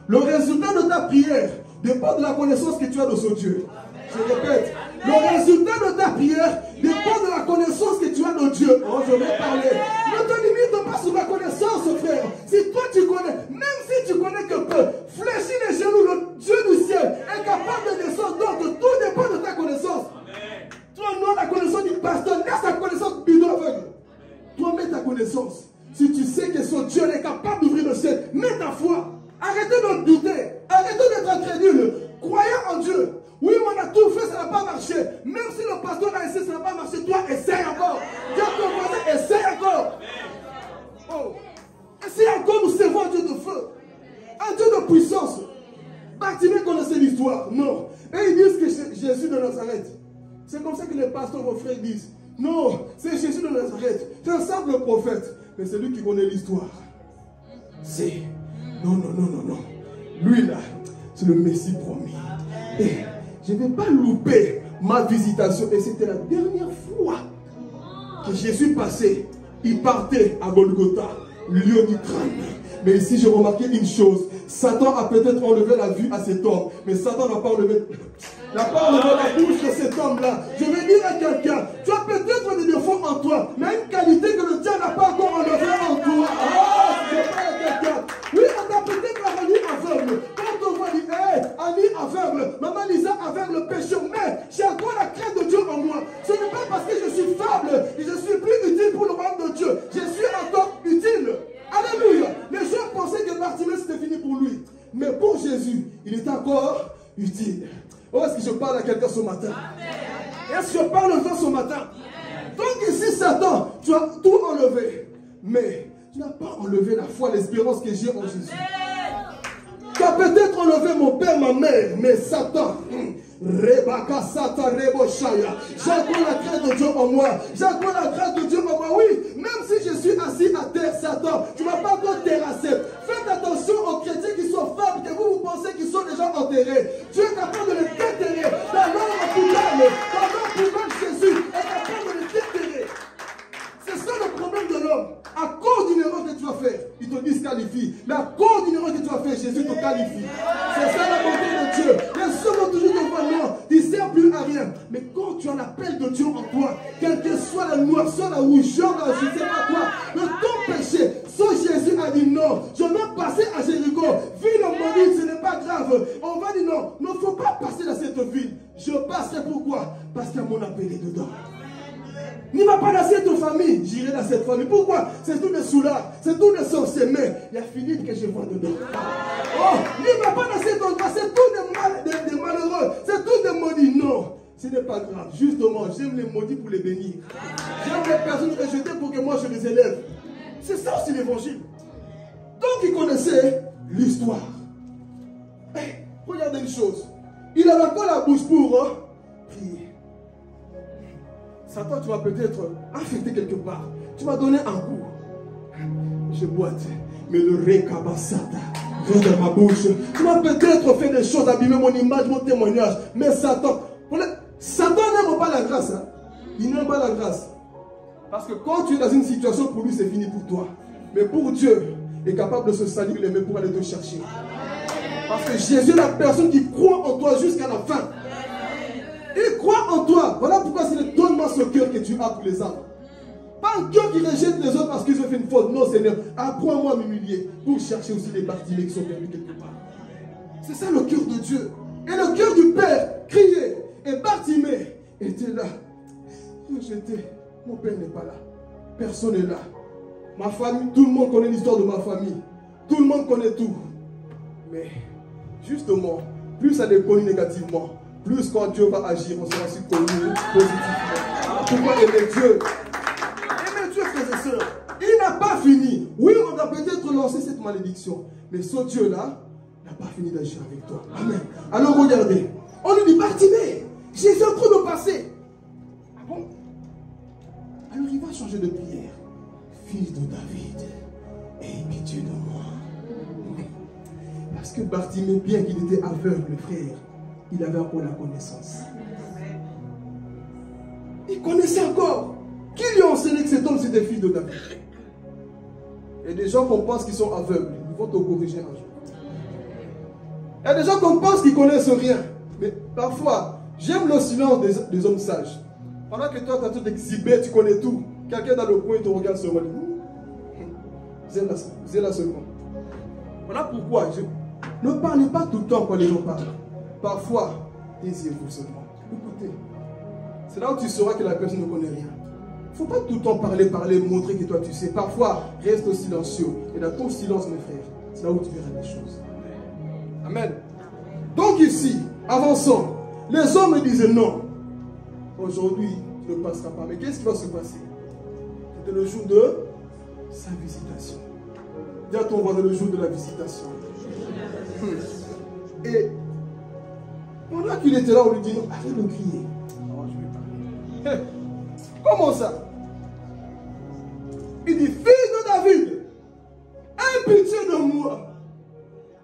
Speaker 1: le résultat de ta prière dépend de la connaissance que tu as de ce Dieu. Je répète, le résultat de ta prière dépend de la connaissance que tu as de Dieu. Oh, je vais parler. Ne te limite pas sur la connaissance, frère. Si toi tu connais, même si tu connais que peu, fléchis les genoux, le Dieu du ciel est capable de descendre. Donc tout dépend de ta connaissance. Toi, non, la connaissance du pasteur, laisse ta connaissance bidon aveugle. Toi, mets ta connaissance. Si tu sais que ce Dieu est capable d'ouvrir le ciel, mets ta foi. Arrêtez de douter. Arrêtez d'être incrédule. Croyez en Dieu. Oui, on a tout fait, ça n'a pas marché. Même si le pasteur a essayé, ça n'a pas marché. Toi, essaye encore. Dieu ton voisin, essaye encore. Oh. Essaye encore, nous servons un Dieu de feu. Un Dieu de puissance. Bartimée connaissait l'histoire. Non. Et ils disent que c'est Jésus de Nazareth. C'est comme ça que les pasteurs, vos frères, disent. Non, c'est Jésus de Nazareth. C'est un simple prophète. Mais c'est lui qui connaît l'histoire. C'est... Non, non, non, non, non. Lui là, c'est le Messie promis. Et je ne vais pas louper ma visitation. Et c'était la dernière fois que Jésus passait. Il partait à Golgotha, lieu du crâne. Mais ici, j'ai remarqué une chose. Satan a peut-être enlevé la vue à cet homme. Mais Satan n'a pas enlevé la bouche de cet homme-là. Je vais dire à quelqu'un, tu as peut-être des défauts en toi, mais une qualité que le diable n'a pas encore enlevée en toi. Oh, je parle à quelqu'un. Oui, on t'a peut-être rendu aveugle. Quand on voit dire, hé, Annie aveugle, maman Lisa aveugle, péché, mais j'ai encore la crainte de Dieu en moi. Ce n'est pas parce que je suis faible et je suis plus utile pour le royaume de Dieu. Je suis encore utile. Alléluia. Les gens pensaient que Bartimée c'était fini pour lui. Mais pour Jésus, il est encore utile. Oh, est-ce que je parle à quelqu'un ce matin? Est-ce que je parle aux gens ce matin? Donc ici, Satan, tu as tout enlevé. Mais tu n'as pas enlevé la foi, l'espérance que j'ai en Jésus. Tu as peut-être enlevé mon père, ma mère, mais Satan... Rebaka Sata Reboshaya. J'ai encore la grâce de Dieu en moi. J'ai encore la grâce de Dieu en moi. Oui, même si je suis assis à terre, Satan, tu ne m'as pas encore terrassé. Faites attention aux chrétiens qui sont faibles, que vous pensez qu'ils sont déjà enterrés. Dieu est capable de les déterrer. Dans l'ordre poubelle, Jésus est capable de les déterrer. C'est ça le problème de l'homme. À cause d'une erreur que tu vas faire, il te disqualifie. Mais à cause d'une erreur que tu vas faire, Jésus te qualifie. C'est ça la bonté de Dieu. Les hommes ont toujours devant non, ils ne servent plus à rien. Mais quand tu as l'appel de Dieu en toi, quelle que soit la noirceur, la rougeur, je ne sais pas quoi, de ton péché, ce Jésus a dit non, je vais passer à Jéricho. Ville maudite, ce n'est pas grave. On va dire non, il ne faut pas passer dans cette ville. Je passerai pourquoi? Parce qu'il y a mon appel dedans. N'y va pas dans cette famille, j'irai dans cette famille. Pourquoi? C'est tous des soulards, c'est tous des sorciers. Mais il y a Philippe que je vois dedans. Oh, n'y va pas dans cette endroit, c'est tous des malheureux, c'est tous des maudits. Non, ce n'est pas grave. Justement, j'aime les maudits pour les bénir. J'aime les personnes rejetées pour que moi je les élève. C'est ça aussi l'évangile. Donc il connaissait l'histoire. Hey, regardez une chose. Il avait encore la bouche pour prier. Satan, tu vas peut-être affecter quelque part. Tu vas donner un coup. Je boite. Mais le récabasata reste dans ma bouche. Tu vas peut-être faire des choses, abîmer mon image, mon témoignage. Mais Satan n'aime pas la grâce. Hein? Il n'aime pas la grâce. Parce que quand tu es dans une situation, pour lui, c'est fini pour toi. Mais pour Dieu, il est capable de se salir les mains pour aller te chercher. Parce que Jésus est la personne qui croit en toi jusqu'à la fin. Il croit en toi. Voilà pourquoi c'est le donne-moi ce cœur que tu as pour les âmes. Pas un cœur qui rejette les autres parce qu'ils ont fait une faute. Non, Seigneur, apprends-moi à m'humilier pour chercher aussi les Bartimée qui sont perdus quelque part. C'est ça le cœur de Dieu. Et le cœur du Père criait. Et Bartimée était là. Mon Père n'est pas là. Personne n'est là. Ma famille, tout le monde connaît l'histoire de ma famille. Tout le monde connaît tout. Mais, justement, plus ça est connu négativement, plus quand Dieu va agir, on sera aussi connu positivement. Pourquoi aimer Dieu? Aimer Dieu, frères et sœurs, il n'a pas fini. Oui, on a peut-être lancé cette malédiction, mais ce Dieu-là n'a pas fini d'agir avec toi. Amen. Alors regardez, on lui dit, Bartimée, Jésus est en train de passer. Ah bon? Alors il va changer de prière. Fils de David, aie pitié de moi. Parce que Bartimée, bien qu'il était aveugle, frère, il avait encore la connaissance. Il connaissait encore. Qui lui a enseigné que cet homme c'était fils de David? Et des gens qu'on pense qu'ils sont aveugles, ils vont te corriger un jour. Il y a des gens qu'on pense qu'ils connaissent rien. Mais parfois, j'aime le silence des hommes sages. Pendant que toi, tu as tout exhibé, tu connais tout. Quelqu'un dans le coin te regarde seulement. C'est la seconde. Voilà pourquoi ne parlez pas tout le temps quand les gens parlent. Parfois, taisez-vous seulement. Écoutez. C'est là où tu sauras que la personne ne connaît rien. Il ne faut pas tout le temps parler, montrer que toi tu sais. Parfois, reste silencieux. Et dans ton silence, mes frères, c'est là où tu verras les choses. Amen. Donc ici, avançons. Les hommes me disaient non. Aujourd'hui, tu ne passeras pas. Mais qu'est-ce qui va se passer? C'était le jour de sa visitation. Dis à ton voisin le jour de la visitation. Et pendant qu'il était là, on lui dit non, arrête de crier. Oh, je vais parler. Comment ça? Il dit, fils de David, aie pitié de moi.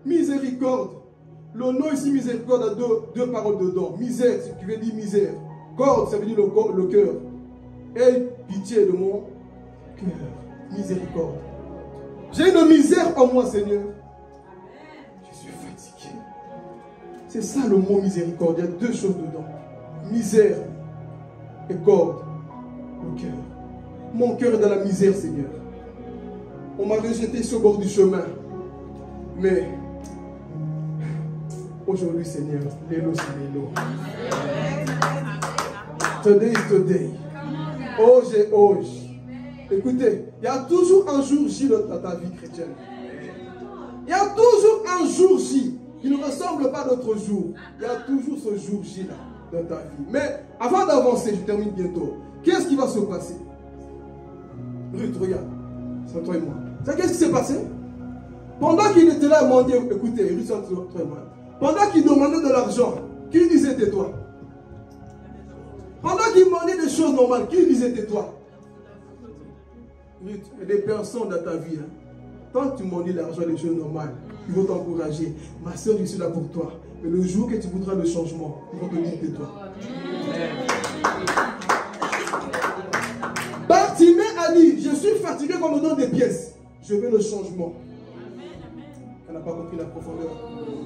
Speaker 1: Miséricorde. Le nom ici, miséricorde, a deux paroles dedans. Misère, ce qui veut dire misère. Corde, ça veut dire le cœur. Aie pitié de mon cœur. Miséricorde. J'ai une misère en moi, Seigneur. Je suis fatigué. C'est ça le mot miséricorde. Il y a deux choses dedans. Misère et corde. Le cœur. Mon cœur est dans la misère, Seigneur. On m'a rejeté sur le bord du chemin. Mais aujourd'hui, Seigneur, l'élo, c'est l'élo. Today is today. Hoje est hoje. Écoutez, il y a toujours un jour J dans ta vie chrétienne. Il y a toujours un jour J qui ne ressemble pas à d'autres jours. Il y a toujours ce jour J là dans ta vie. Mais avant d'avancer, je termine bientôt. Qu'est-ce qui va se passer? Ruth, regarde. C'est toi et moi. Qu'est-ce qui s'est passé? Pendant qu'il était là, il m'a dit, écoutez, Ruth, c'est toi et moi. Pendant qu'il demandait de l'argent, qui disait tais-toi? Pendant qu'il demandait des choses normales, qui disait tais-toi? Ruth, il y a des personnes dans ta vie, hein. Tant que tu demandes l'argent, les choses normales, ils vont t'encourager. Ma soeur, je suis là pour toi. Mais le jour que tu voudras le changement, ils vont te dire tais-toi. Bartimée a dit, je suis fatigué qu'on me donne des pièces. Je veux le changement. Elle n'a pas compris la profondeur.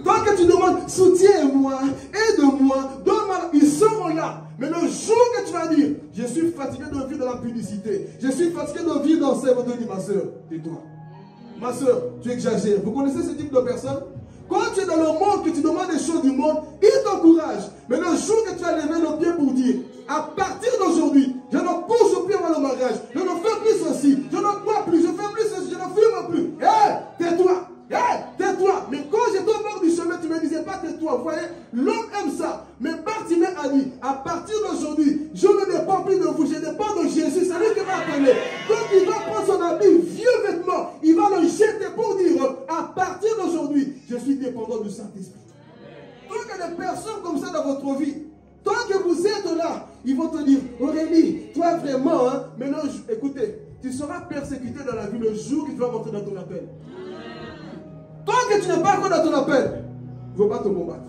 Speaker 1: Tant que tu demandes, soutiens-moi, aide-moi, donne-moi, ils seront là. Mais le jour que tu vas dire, je suis fatigué de vivre dans la publicité, je suis fatigué de vivre dans ce monde, dis ma soeur, tais-toi. Ma soeur, tu exagères. Vous connaissez ce type de personne? Quand tu es dans le monde, que tu demandes des choses du monde, il t'encourage. Mais le jour que tu as levé le pied pour dire, à partir d'aujourd'hui, je ne pousse plus avant le mariage, je ne fais plus ceci, je ne bois plus, je ne fais plus ceci, je ne fume plus. Hé, tais-toi. Tais-toi. Mais quand j'étais au bord du chemin, tu ne me disais pas tais-toi. Vous voyez, l'homme aime ça. Mais Bartimée a dit, à partir d'aujourd'hui, je ne dépends plus de vous, je dépends de Jésus. C'est lui qui m'a appelé. Donc il va prendre son habit, vieux vêtement, il va le jeter pour dire, à partir d'aujourd'hui, je suis dépendant du Saint-Esprit. Donc il y a des personnes comme ça dans votre vie. Tant que vous êtes là, ils vont te dire, Aurélie, toi vraiment, hein, maintenant, écoutez, tu seras persécuté dans la vie le jour que tu vas rentrer dans ton appel. Tant que tu n'es pas encore dans ton appel, il ne faut pas te combattre.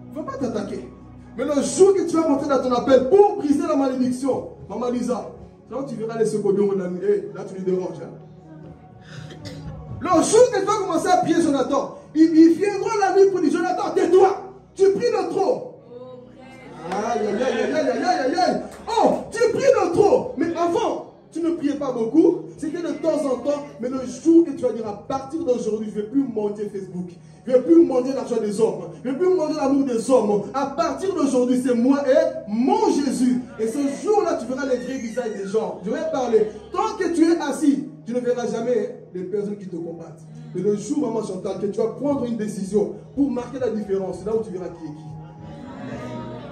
Speaker 1: Il ne faut pas t'attaquer. Mais le jour que tu vas rentrer dans ton appel pour briser la malédiction, Maman Lisa, là tu verras les secondaires, là tu les déranges. Hein. Le jour que tu vas commencer à prier Jonathan, ils viendront la nuit ne veux plus mendier Facebook. Je ne veux plus mendier l'argent des hommes. Je ne veux plus mendier l'amour des hommes. À partir d'aujourd'hui, c'est moi et mon Jésus. Et ce jour-là, tu verras les vrais visages des gens. Je vais parler. Tant que tu es assis, tu ne verras jamais les personnes qui te combattent. Mais le jour, maman Chantal, que tu vas prendre une décision pour marquer la différence, c'est là où tu verras qui est qui.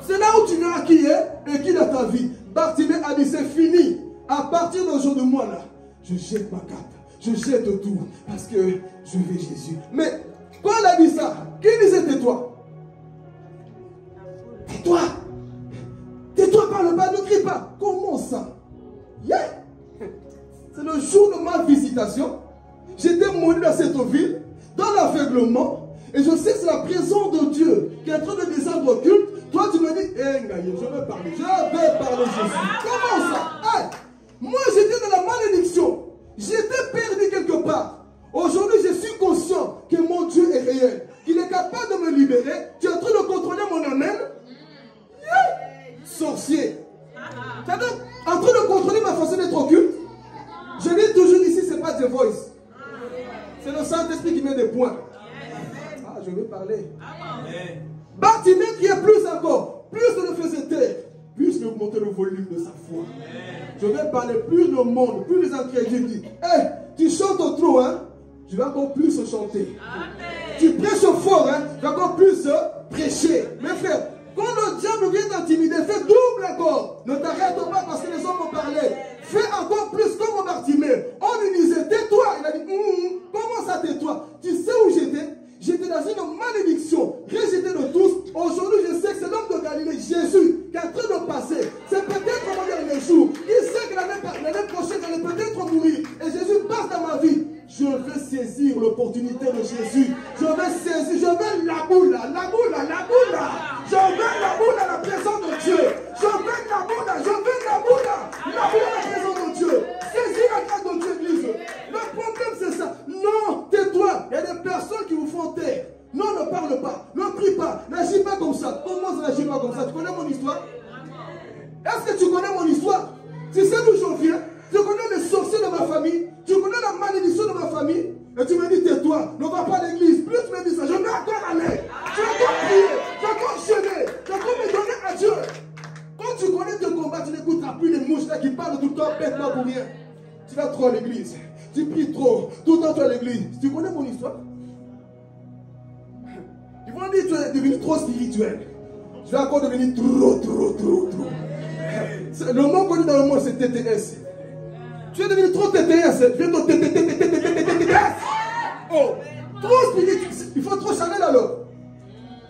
Speaker 1: C'est là où tu verras qui est et qui dans ta vie. Bartimée a dit, c'est fini. À partir d'aujourd'hui, moi là, je jette ma carte. Je jette tout parce que je veux Jésus. Mais quand elle a dit ça, qui disait tais-toi? Tais-toi. Tais-toi, parle pas, ne crie pas. Comment ça? Yeah. C'est le jour de ma visitation. J'étais maudit dans cette ville, dans l'aveuglement. Et je sais que c'est la présence de Dieu qui est en train de descendre au culte. Toi, tu me dis, hé, Ngaye, je veux parler. Je vais parler Jésus. Comment ça? Hey, moi, j'étais dans la malédiction. J'étais perdu quelque part. Aujourd'hui, je suis conscient que mon Dieu est réel. Qu'il est capable de me libérer. Tu es en train de contrôler mon amen. Yeah. Sorcier. Tu es en train de contrôler ma façon d'être au culte. Je dis toujours ici, ce n'est pas The Voice. C'est le Saint-Esprit qui met des points. Ah, je veux parler. Bartimée qui est plus encore. Plus je le faisais taire, plus je augmentais le volume de sa foi. Je vais parler plus le monde, plus les incrédules. Hey, tu chantes trop, hein? Je vais encore plus chanter. Amen. Tu prêches fort, hein? Je vais encore plus prêcher. Mes frères, quand le diable vient t'intimider, fais double encore. Ne t'arrête pas parce que les hommes m'ont parlé. Fais encore plus comme Bartimée. On lui disait, tais-toi. Il a dit, comment ça tais-toi? Tu sais où j'étais? J'étais dans une malédiction, rejeté de tous. Aujourd'hui, je sais que c'est l'homme de Galilée, Jésus, qui est en train de passer. C'est peut-être mon dernier jour. Il sait que l'année prochaine, j'allais peut-être mourir. Et Jésus passe dans ma vie. Je veux saisir l'opportunité de Jésus. Je veux saisir, je veux la boule, la boule, la boule. Je veux la boule à la présence de Dieu. Je veux la boule, je veux la boule à la présence de Dieu. Saisir la grâce de Dieu, Église. Le problème, c'est ça. Non, tais-toi. Il y a des personnes qui vous font taire. Non, ne parle pas, ne prie pas, n'agis pas comme ça. Comment ça n'agis pas comme ça? Tu connais mon histoire? Est-ce que tu connais mon histoire? Tu sais d'où je viens? Tu connais les sorciers de ma famille? Tu connais la malédiction de ma famille? Et tu me dis tais-toi, ne va pas à l'église. Plus tu me dis ça, je vais encore aller. Je vais encore prier, je vais encore jeûner, je vais encore me donner à Dieu. Quand tu connais tes combats, tu n'écouteras plus les mouches là qui parlent tout le temps, bêtement pour rien. Tu vas trop à l'église, tu pries trop, tout le temps tu es à l'église. Tu connais mon histoire? Ils vont dire que tu es devenu trop spirituel. Je vais encore devenir trop. Le mot connu dans le monde, c'est TTS. Tu es devenu trop TTS. Je viens de TTS. Oh, trop spirituel. Il faut trop Chanel alors.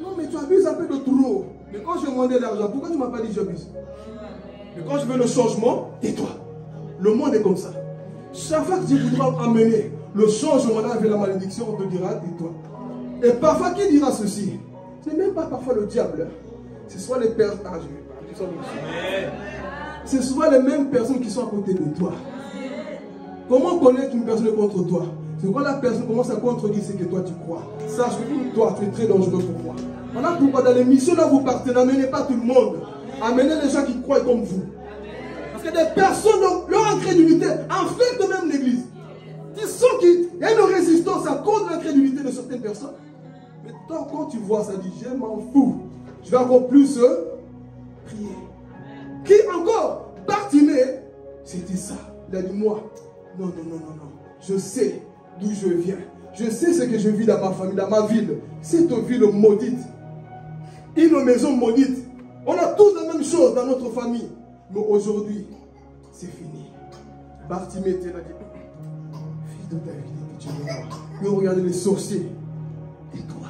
Speaker 1: Non, mais tu abuses un peu de trop. Mais quand je demandais l'argent, pourquoi tu ne m'as pas dit j'abuse? Mais quand je veux le changement, tais-toi. Le monde est comme ça. Chaque fois que Dieu voudra amener le changement là avec la malédiction, on te dira tais-toi. Et parfois, qui dira ceci? Ce n'est même pas parfois le diable. C'est soit les personnes. Ah, je vais parler. C'est souvent les mêmes personnes qui sont à côté de toi. Comment connaître une personne contre toi? C'est quand la personne commence à contredire ce que toi tu crois. Sache que toi, tu es très dangereux pour moi. Voilà pourquoi dans les missions là vous partez, n'amenez pas tout le monde. Amenez les gens qui croient comme vous. Parce que des personnes, leur incrédulité infecte même l'église. Tu sens qu'il y a une résistance à cause de l'incrédulité de certaines personnes. Mais toi, quand tu vois ça, dit je m'en fous. Je vais encore plus prier. Qui encore? Bartimée, c'était ça. Il a dit moi, non. Je sais d'où je viens. Je sais ce que je vis dans ma famille, dans ma ville. Cette ville maudite. Une maison maudite. On a tous la même chose dans notre famille. Mais aujourd'hui, c'est fini. Bartimée était là, dit, fils de David, que tu me vois. Mais regardez les sorciers. Et toi,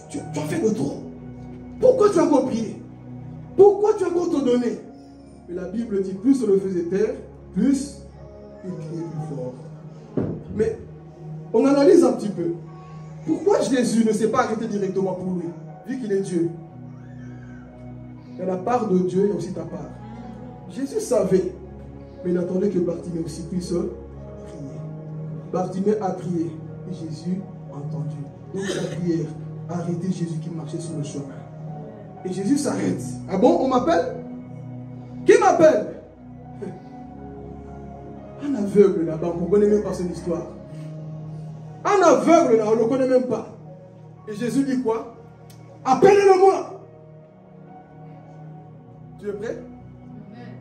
Speaker 1: tu as fait de trop. Pourquoi tu as encore prié? Pourquoi tu as encore te donné? Mais la Bible dit, plus on le faisait taire, plus il criait plus fort. Mais on analyse un petit peu. Pourquoi Jésus ne s'est pas arrêté directement pour lui, vu qu'il est Dieu? Il y a la part de Dieu et aussi ta part. Jésus savait, mais il attendait que Bartimée aussi puisse prier. Bartimée a prié et Jésus a entendu. Donc la prière a arrêté Jésus qui marchait sur le chemin. Et Jésus s'arrête. Ah bon, on m'appelle? Qui m'appelle? Un aveugle là-bas, on ne connaît même pas son histoire. aveugle là, on ne le connaît même pas. Et Jésus dit quoi? Appelez-le-moi. Tu es prêt?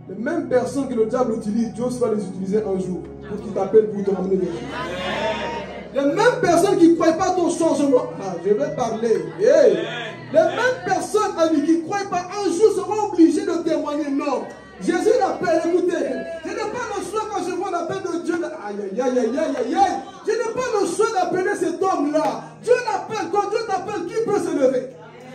Speaker 1: Les mêmes personnes que le diable utilise, Dieu va les utiliser un jour pour qu'ils t'appellent pour te ramener vers lui. Les mêmes personnes qui ne croient pas à ton changement. Ah, je vais parler. Hey. Les mêmes personnes, amis, qui ne croient pas un jour seront obligées de témoigner. Non. Jésus l'appelle, écoutez. Je n'ai pas le choix quand je vois l'appel de Dieu. Aïe, aïe, aïe, aïe, aïe, aïe. Je n'ai pas le choix d'appeler cet homme-là. Dieu l'appelle. Quand Dieu t'appelle, qui peut se lever?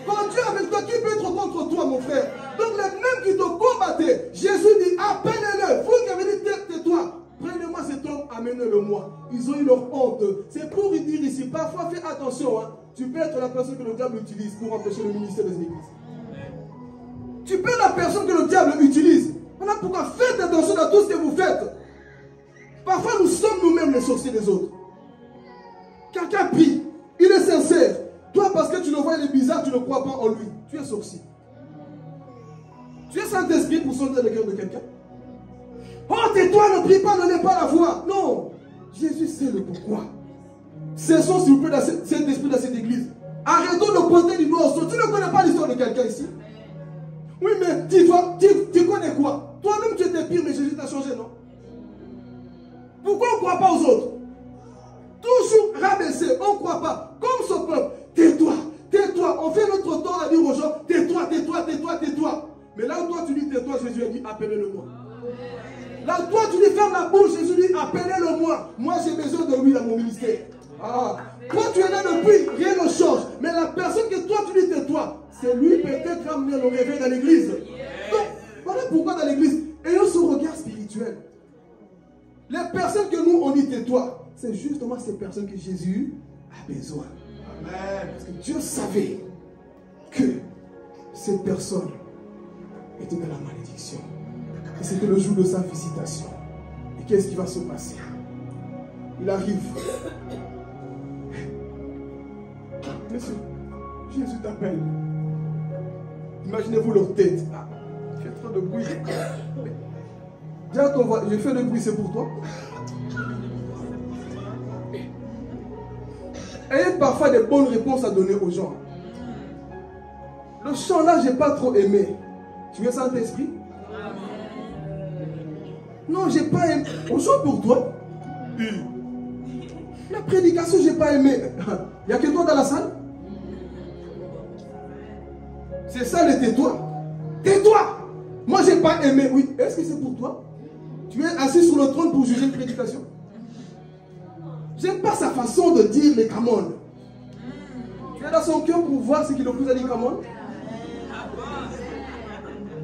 Speaker 1: Quand Dieu est avec toi, qui peut être contre toi, mon frère? Donc les mêmes qui te combattaient, Jésus dit, appelez-le. Vous qui avez dit, tais-toi. Prenez-moi cet homme, amenez-le-moi. Ils ont eu leur honte. C'est pour lui dire ici, parfois fais attention. Hein. Tu peux être la personne que le diable utilise pour empêcher le ministère des églises. Tu peux être la personne que le diable utilise. Voilà pourquoi faites attention à tout ce que vous faites. Parfois nous sommes nous-mêmes les sorciers des autres. Quelqu'un prie, il est sincère. Toi parce que tu le vois, il est bizarre, tu ne crois pas en lui. Tu es sorcier. Tu es Saint-Esprit pour sonner le cœur de quelqu'un. Oh, tais-toi, ne prie pas, ne lève pas la voix. Non. Jésus sait le pourquoi. Cessons s'il vous plaît cet esprit dans cette église. Arrêtons de pointer du doigt au sol. Tu ne connais pas l'histoire de quelqu'un ici? Oui, mais dis-toi, tu connais quoi? Toi-même tu étais pire, mais Jésus t'a changé, non? Pourquoi on ne croit pas aux autres? Toujours rabaisser, on ne croit pas. Comme ce peuple, tais-toi, tais-toi. On fait notre temps à dire aux gens, tais-toi, tais-toi, tais-toi, tais-toi. Mais là où toi tu dis tais-toi, Jésus a dit, appelez-le-moi. Là où toi tu dis ferme la bouche, Jésus dit, appelez-le-moi. Moi j'ai besoin de lui dans mon ministère. Ah. Quand tu es là depuis, rien ne change. Mais la personne que toi tu dis tais-toi, c'est lui peut-être qui a amené le réveil dans l'église. Donc, voilà pourquoi dans l'église, ayons ce regard spirituel. Les personnes que nous on dit tais-toi, c'est justement ces personnes que Jésus a besoin. Amen. Parce que Dieu savait que ces personnes étaient dans la malédiction. Et c'était le jour de sa visitation. Et qu'est-ce qui va se passer? Il arrive. Monsieur, Jésus t'appelle. Imaginez-vous leur tête. Ah, tu fais trop de bruit. Dis à ton voisin, je fais le bruit, c'est pour toi. Ayez parfois des bonnes réponses à donner aux gens. Le chant là, je n'ai pas trop aimé. Tu es Saint-Esprit? Non, j'ai pas aimé. On chante pour toi. La prédication, j'ai pas aimé. Il n'y a que toi dans la salle? C'est ça le tais-toi. Tais-toi. Moi, j'ai pas aimé. Oui, est-ce que c'est pour toi? Tu es assis sur le trône pour juger une prédication? J'aime pas sa façon de dire les camones. Tu es dans son cœur pour voir ce qu'il le plus a dit camones?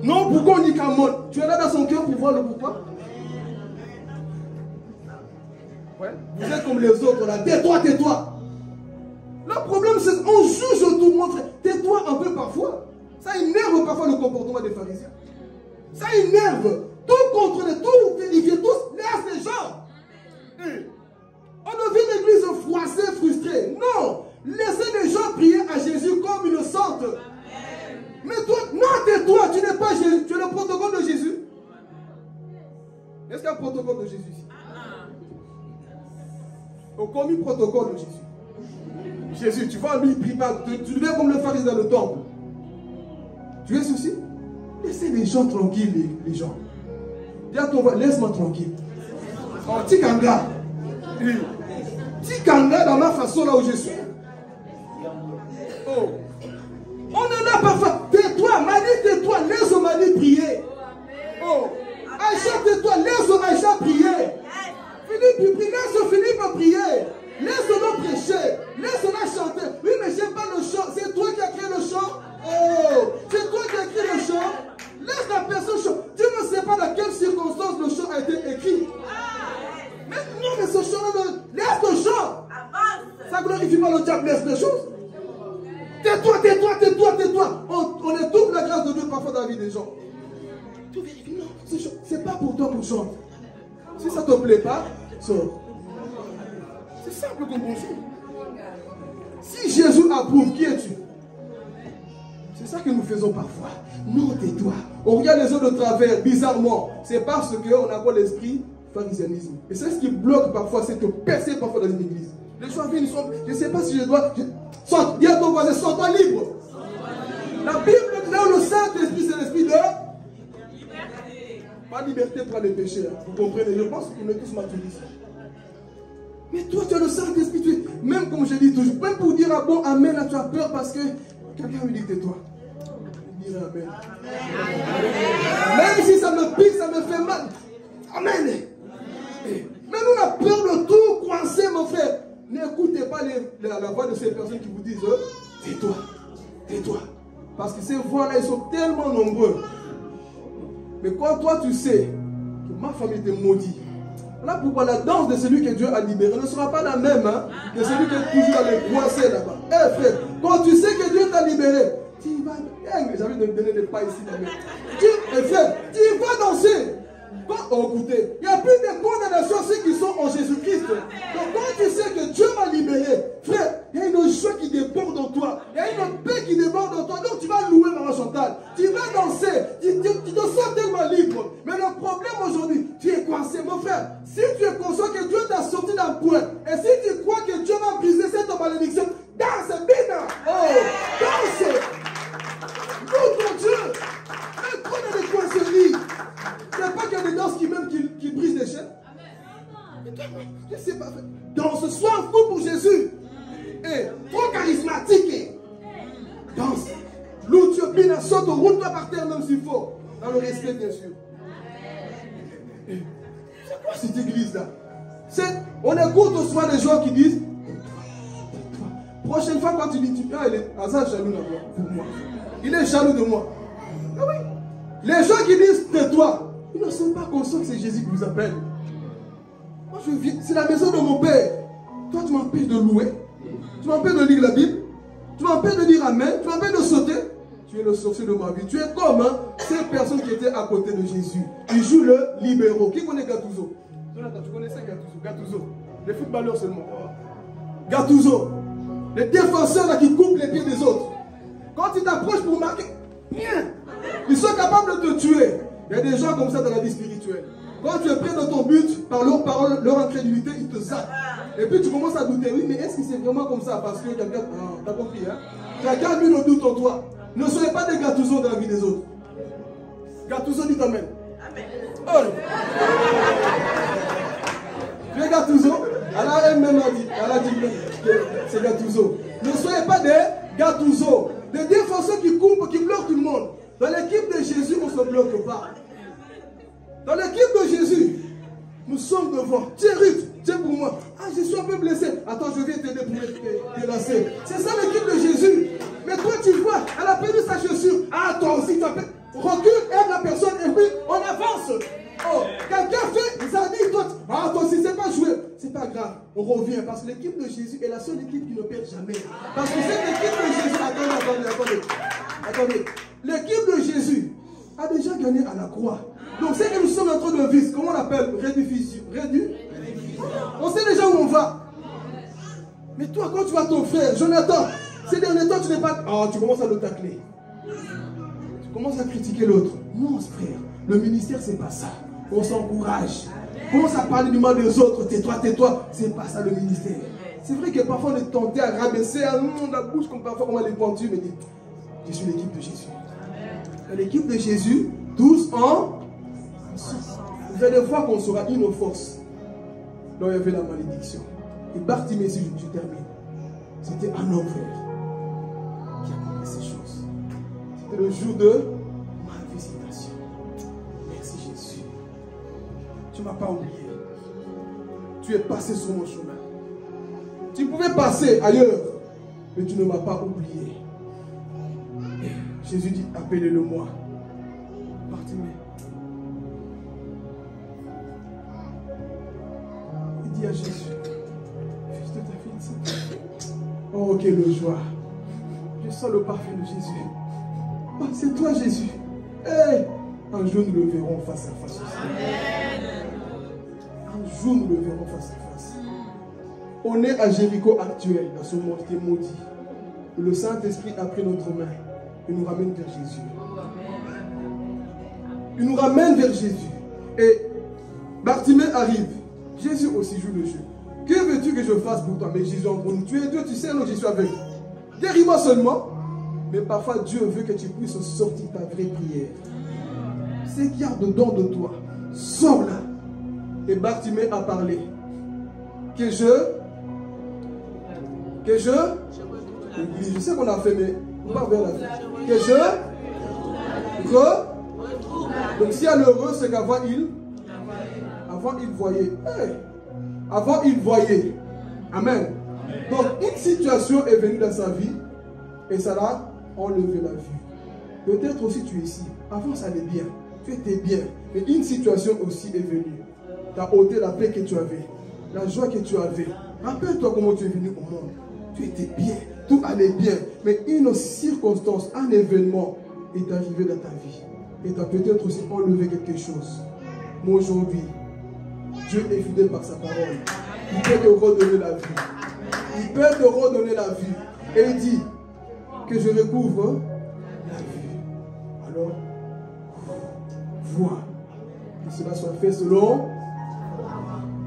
Speaker 1: Non, pourquoi on dit camones? Tu es là dans son cœur pour voir le pourquoi? Ouais. Vous êtes comme les autres là. Tais-toi, tais-toi. Le problème c'est qu'on juge tout le monde. Tais-toi un peu parfois. Ça énerve parfois le comportement des pharisiens. Ça énerve. Tout contrôler, tout vérifier, tout laisse les gens. On devient une église froissée, frustrée. Non. Laissez les gens prier à Jésus comme ils le sentent. Mais toi, non, tais-toi, tu n'es pas Jésus. Tu es le protocole de Jésus. Est-ce qu'il y a un protocole de Jésus ici? Au commis protocole de Jésus. Jésus, tu vois, lui, il prie pas. Tu deviens comme le pharisien dans le temple. Tu es souci? Laissez les gens tranquilles, les gens. Dis à ton voisin, laisse-moi tranquille. Oh, Tikanga. Tikanga dans ma façon là où je suis. Oh. On en a parfois. Tais-toi, Mali, tais-toi, laisse Mali prier. Oh. Aïcha, tais-toi, laisse Aïcha prier. Philippe, laisse Philippe prier. Laisse-le prêcher. Laisse-le chanter. Oui, mais j'aime pas le chant. C'est toi qui as créé le chant. Oh, c'est toi qui as créé le chant. Laisse la personne chanter. Tu ne sais pas dans quelles circonstances le chant a été écrit. Mais non, mais ce chant-là, laisse le chant. Ça glorifie pas le diable, laisse les choses. Tais-toi, tais-toi, tais-toi, tais-toi. On étouffe la grâce de Dieu parfois dans la vie des gens. Tu vérifies, non, c'est pas pour toi qu'on chante. Si ça ne te plaît pas, sors. C'est simple comme bonjour. Si Jésus approuve, qui es-tu? C'est ça que nous faisons parfois. Non, tais-toi. On regarde les autres de travers, bizarrement. C'est parce qu'on a quoi l'esprit pharisianisme. Et c'est ce qui bloque parfois, c'est de percer parfois dans une église. Les choix viennent, je ne sais pas si je dois. Dis à ton voisin, sens-toi libre. La Bible dit le Saint-Esprit, c'est l'esprit de liberté. Pas liberté pour les péchés. Hein. Vous comprenez? Je pense qu'on est tous maturistes. Mais toi, tu as le Saint-Esprit. Même comme je dis toujours, même pour dire ah bon, amen, là, tu as peur parce que quelqu'un me dit que toi. Je dirais amen. Même si ça me pique, ça me fait mal. Amen. Mais nous, on a peur de tout coincer, mon frère. N'écoutez pas la voix de ces personnes qui vous disent tais-toi, tais-toi. Parce que ces voix-là, ils sont tellement nombreux. Mais quand toi, tu sais que ma famille était maudite, voilà pourquoi la danse de celui que Dieu a libéré ne sera pas la même hein, que celui qui est toujours dans les coincés là-bas. Eh frère, quand tu sais que Dieu t'a libéré, tu vas. J'ai envie de me donner des pas ici. Frère, tu vas danser. Oh, écoutez, il n'y a plus de condamnation ceux qui sont en Jésus-Christ. Donc quand tu sais que Dieu m'a libéré, frère, il y a une joie qui déborde en toi. Il y a une paix qui déborde en toi. Donc tu vas louer Maman Chantal. Tu vas danser. Tu te sens tellement libre. Mais le problème aujourd'hui, tu es coincé. Mon frère, si tu es conscient que Dieu t'a sorti d'un point, et si tu crois que Dieu va briser cette malédiction, danse, bina. Oh, danse. Loue ton Dieu. Mais quand on a des coinceries, il n'y a pas qu'il y a des danses qui brisent les chaînes. Je ne sais pas. Danse, sois un fou pour Jésus. Et trop charismatique. Danse. Loue Dieu, bina, saute, roule-toi par terre même s'il faut. Dans le respect, bien sûr. C'est quoi cette église-là? On écoute au soir des gens qui disent tais-toi. Prochaine fois, quand tu dis il est jaloux pour moi. Il est jaloux de moi. Ah oui. Les gens qui disent tais-toi, ils ne sont pas conscients que c'est Jésus qui vous appelle. Moi, je viens, c'est la maison de mon Père. Toi, tu m'empêches de louer. Tu m'empêches de lire la Bible. Tu m'empêches de dire Amen. Tu m'empêches de sauter. Tu es le sorcier de ma vie. Tu es comme ces personnes qui étaient à côté de Jésus. Ils jouent le libéraux. Qui connaît Gattuso? Jonathan, tu connaissais Gattuso? Les footballeurs seulement. Gattuso. Les défenseurs là, qui coupent les pieds des autres. Quand ils t'approchent pour marquer, ils sont capables de te tuer. Il y a des gens comme ça dans la vie spirituelle. Quand tu es près de ton but, par leurs paroles, leur incrédulité, ils te zappent. Et puis tu commences à douter. Oui, mais est-ce que c'est vraiment comme ça? Parce que quelqu'un... Ah, t'as compris, hein? Quelqu'un a mis le doute en toi. Ne soyez pas des Gattuso dans la vie des autres. Gattuso dit Amen. Oh. Tu es Gattuso? Elle-même a dit. Elle a dit que c'est Gattuso. Ne soyez pas des Gattuso. Des défenseurs qui coupent, qui bloquent tout le monde. Dans l'équipe de Jésus, on ne se bloque pas. Dans l'équipe de Jésus, nous sommes devant. Tiens, Ruth, tiens pour moi. Ah, je suis un peu blessé. Attends, je viens t'aider pour te délasser. C'est ça l'équipe de Jésus. Mais toi, tu vois, elle a perdu sa chaussure. Ah, toi aussi, tu as perdu. Recule, aide la personne et puis on avance. Oh, quelqu'un fait, il a dit, toi, ah, toi aussi, c'est pas joué. C'est pas grave, on revient. Parce que l'équipe de Jésus est la seule équipe qui ne perd jamais. Parce que cette équipe de Jésus, attendez. L'équipe de Jésus a déjà gagné à la croix. Donc, c'est que nous sommes en train de vivre, comment on l'appelle? Rédiffusion. On sait déjà où on va. Mais toi, quand tu vas ton frère, Jonathan, ces derniers temps, tu n'es pas. Ah, tu commences à le tacler. Tu commences à critiquer l'autre. Non, frère, le ministère, c'est pas ça. On s'encourage. Commence à parler du mal des autres. Tais-toi, tais-toi. C'est pas ça le ministère. C'est vrai que parfois on est tenté à rabaisser la bouche, comme parfois on va les pendules, mais dit je suis l'équipe de Jésus. L'équipe de Jésus, tous en. Vous allez voir qu'on sera une force. Là où il y avait la malédiction. Et Bartimée, si je termine, c'était un homme, frère, qui a compris ces choses. C'était le jour de ma visitation. Merci Jésus. Tu ne m'as pas oublié. Tu es passé sur mon chemin. Tu pouvais passer ailleurs, mais tu ne m'as pas oublié. Et Jésus dit, appelez-le-moi. Bartimée. Il dit à Jésus, fils de David, oh quelle joie. Je sens le parfum de Jésus. Oh, c'est toi Jésus. Hey, un jour nous le verrons face à face. Un jour nous le verrons face à face. On est à Jéricho actuel, dans ce monde qui est maudit. Le Saint-Esprit a pris notre main et nous ramène vers Jésus. Il nous ramène vers Jésus. Et Bartimée arrive. Jésus aussi joue le jeu. Que veux-tu que je fasse pour toi? Mais Jésus en gros, tu es Dieu, tu sais, donc je suis avec. Guéris-moi seulement. Mais parfois, Dieu veut que tu puisses sortir ta vraie prière. Ce qu'il y a dedans de toi, sors-la. Et Bartimée a parlé. Que je sais qu'on a fait, mais on va vers la vie. Que je donc s'il y a l'heureux, c'est qu'avant il voyait. Hey. Avant il voyait. Amen. Donc une situation est venue dans sa vie et ça l'a enlevé la vue. Peut-être aussi tu es ici. Avant ça allait bien. Tu étais bien. Mais une situation aussi est venue. Tu as ôté la paix que tu avais. La joie que tu avais. Rappelle-toi comment tu es venu au monde. Tu étais bien. Tout allait bien. Mais une circonstance, un événement est arrivé dans ta vie. Et tu as peut-être aussi enlevé quelque chose. Mais aujourd'hui, Dieu est fidèle par sa parole. Il peut te redonner la vie. Il peut te redonner la vie. Et il dit que je recouvre la vue. Alors, vois que cela soit fait selon.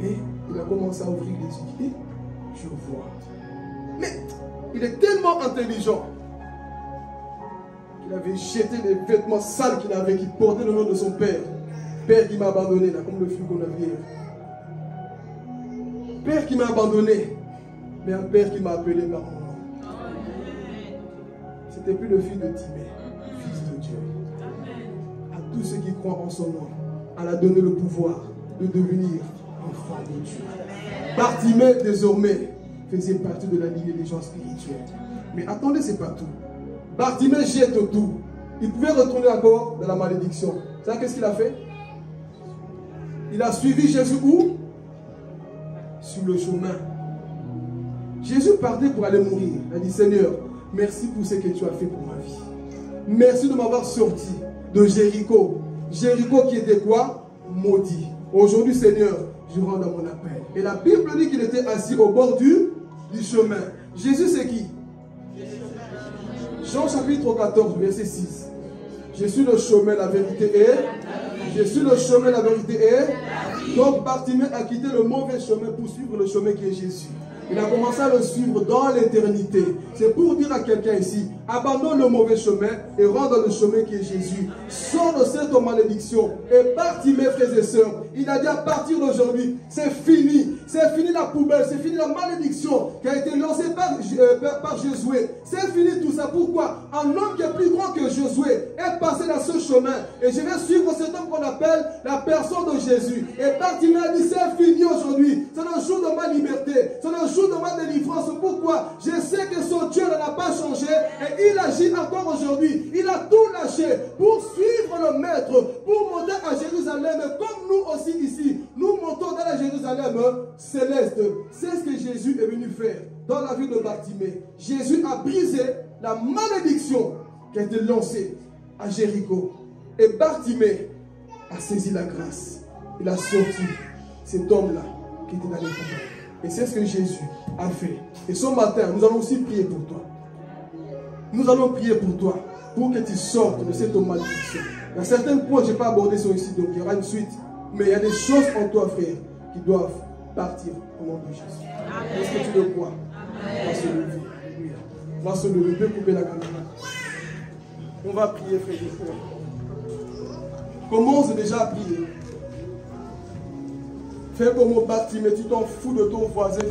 Speaker 1: Et il a commencé à ouvrir les yeux. Et je vois. Mais il est tellement intelligent qu'il avait jeté les vêtements sales qu'il avait, qui portaient le nom de son père. Père qui m'a abandonné, là, comme le flux qu'on a vu. Père qui m'a abandonné, mais un père qui m'a appelé par mon nom. C'était plus le fils de Timée, fils de Dieu. À tous ceux qui croient en son nom, elle a donné le pouvoir de devenir enfant de Dieu. Bartimée, désormais, faisait partie de la lignée des gens spirituels. Mais attendez, c'est pas tout. Bartimée jette tout. Il pouvait retourner encore dans la malédiction. Vous savez qu'est-ce qu'il a fait? Il a suivi Jésus où? Sur le chemin. Jésus partait pour aller mourir. Il a dit, Seigneur, merci pour ce que tu as fait pour ma vie. Merci de m'avoir sorti de Jéricho. Jéricho qui était quoi? Maudit. Aujourd'hui, Seigneur, je rentre dans mon appel. Et la Bible dit qu'il était assis au bord du chemin. Jésus, c'est qui? Jean chapitre 14, verset 6. Je suis le chemin, la vérité et... Je suis le chemin, la vérité et... Donc Bartimée a quitté le mauvais chemin pour suivre le chemin qui est Jésus. Il a commencé à le suivre dans l'éternité. C'est pour dire à quelqu'un ici, abandonne le mauvais chemin et rentre dans le chemin qui est Jésus. Sors de cette malédiction. Et Bartimée, frères et sœurs, il a dit à partir d'aujourd'hui, c'est fini. C'est fini la poubelle, c'est fini la malédiction qui a été lancée par Josué. C'est fini tout ça. Pourquoi? Un homme qui est plus grand que Josué est passé dans ce chemin. Et je vais suivre cet homme qu'on appelle la personne de Jésus. Et Bartimée a dit, c'est fini aujourd'hui. C'est le jour de ma liberté. C'est le jour de ma délivrance. Pourquoi? Je sais que son Dieu n'a pas changé et il agit encore aujourd'hui. Il a tout lâché pour suivre le Maître, pour monter à Jérusalem. Comme nous aussi ici, nous montons dans la Jérusalem céleste. C'est ce que Jésus est venu faire dans la vie de Bartimée. Jésus a brisé la malédiction qui a été lancée à Jéricho. Et Bartimée a saisi la grâce. Il a sorti cet homme-là qui était dans les problèmes. Et c'est ce que Jésus a fait. Et ce matin, nous allons aussi prier pour toi. Nous allons prier pour toi, pour que tu sortes de cette malédiction. Il y a certains points que je n'ai pas abordés sur ici, donc il y aura une suite. Mais il y a des choses en toi, frère, qui doivent partir au nom de Jésus. Est-ce que tu le crois? On va se lever. On va se lever, peut couper la caméra. On va prier, frère et frère. Commence déjà à prier. Fais comme au Bartimée, tu t'en fous de ton voisin.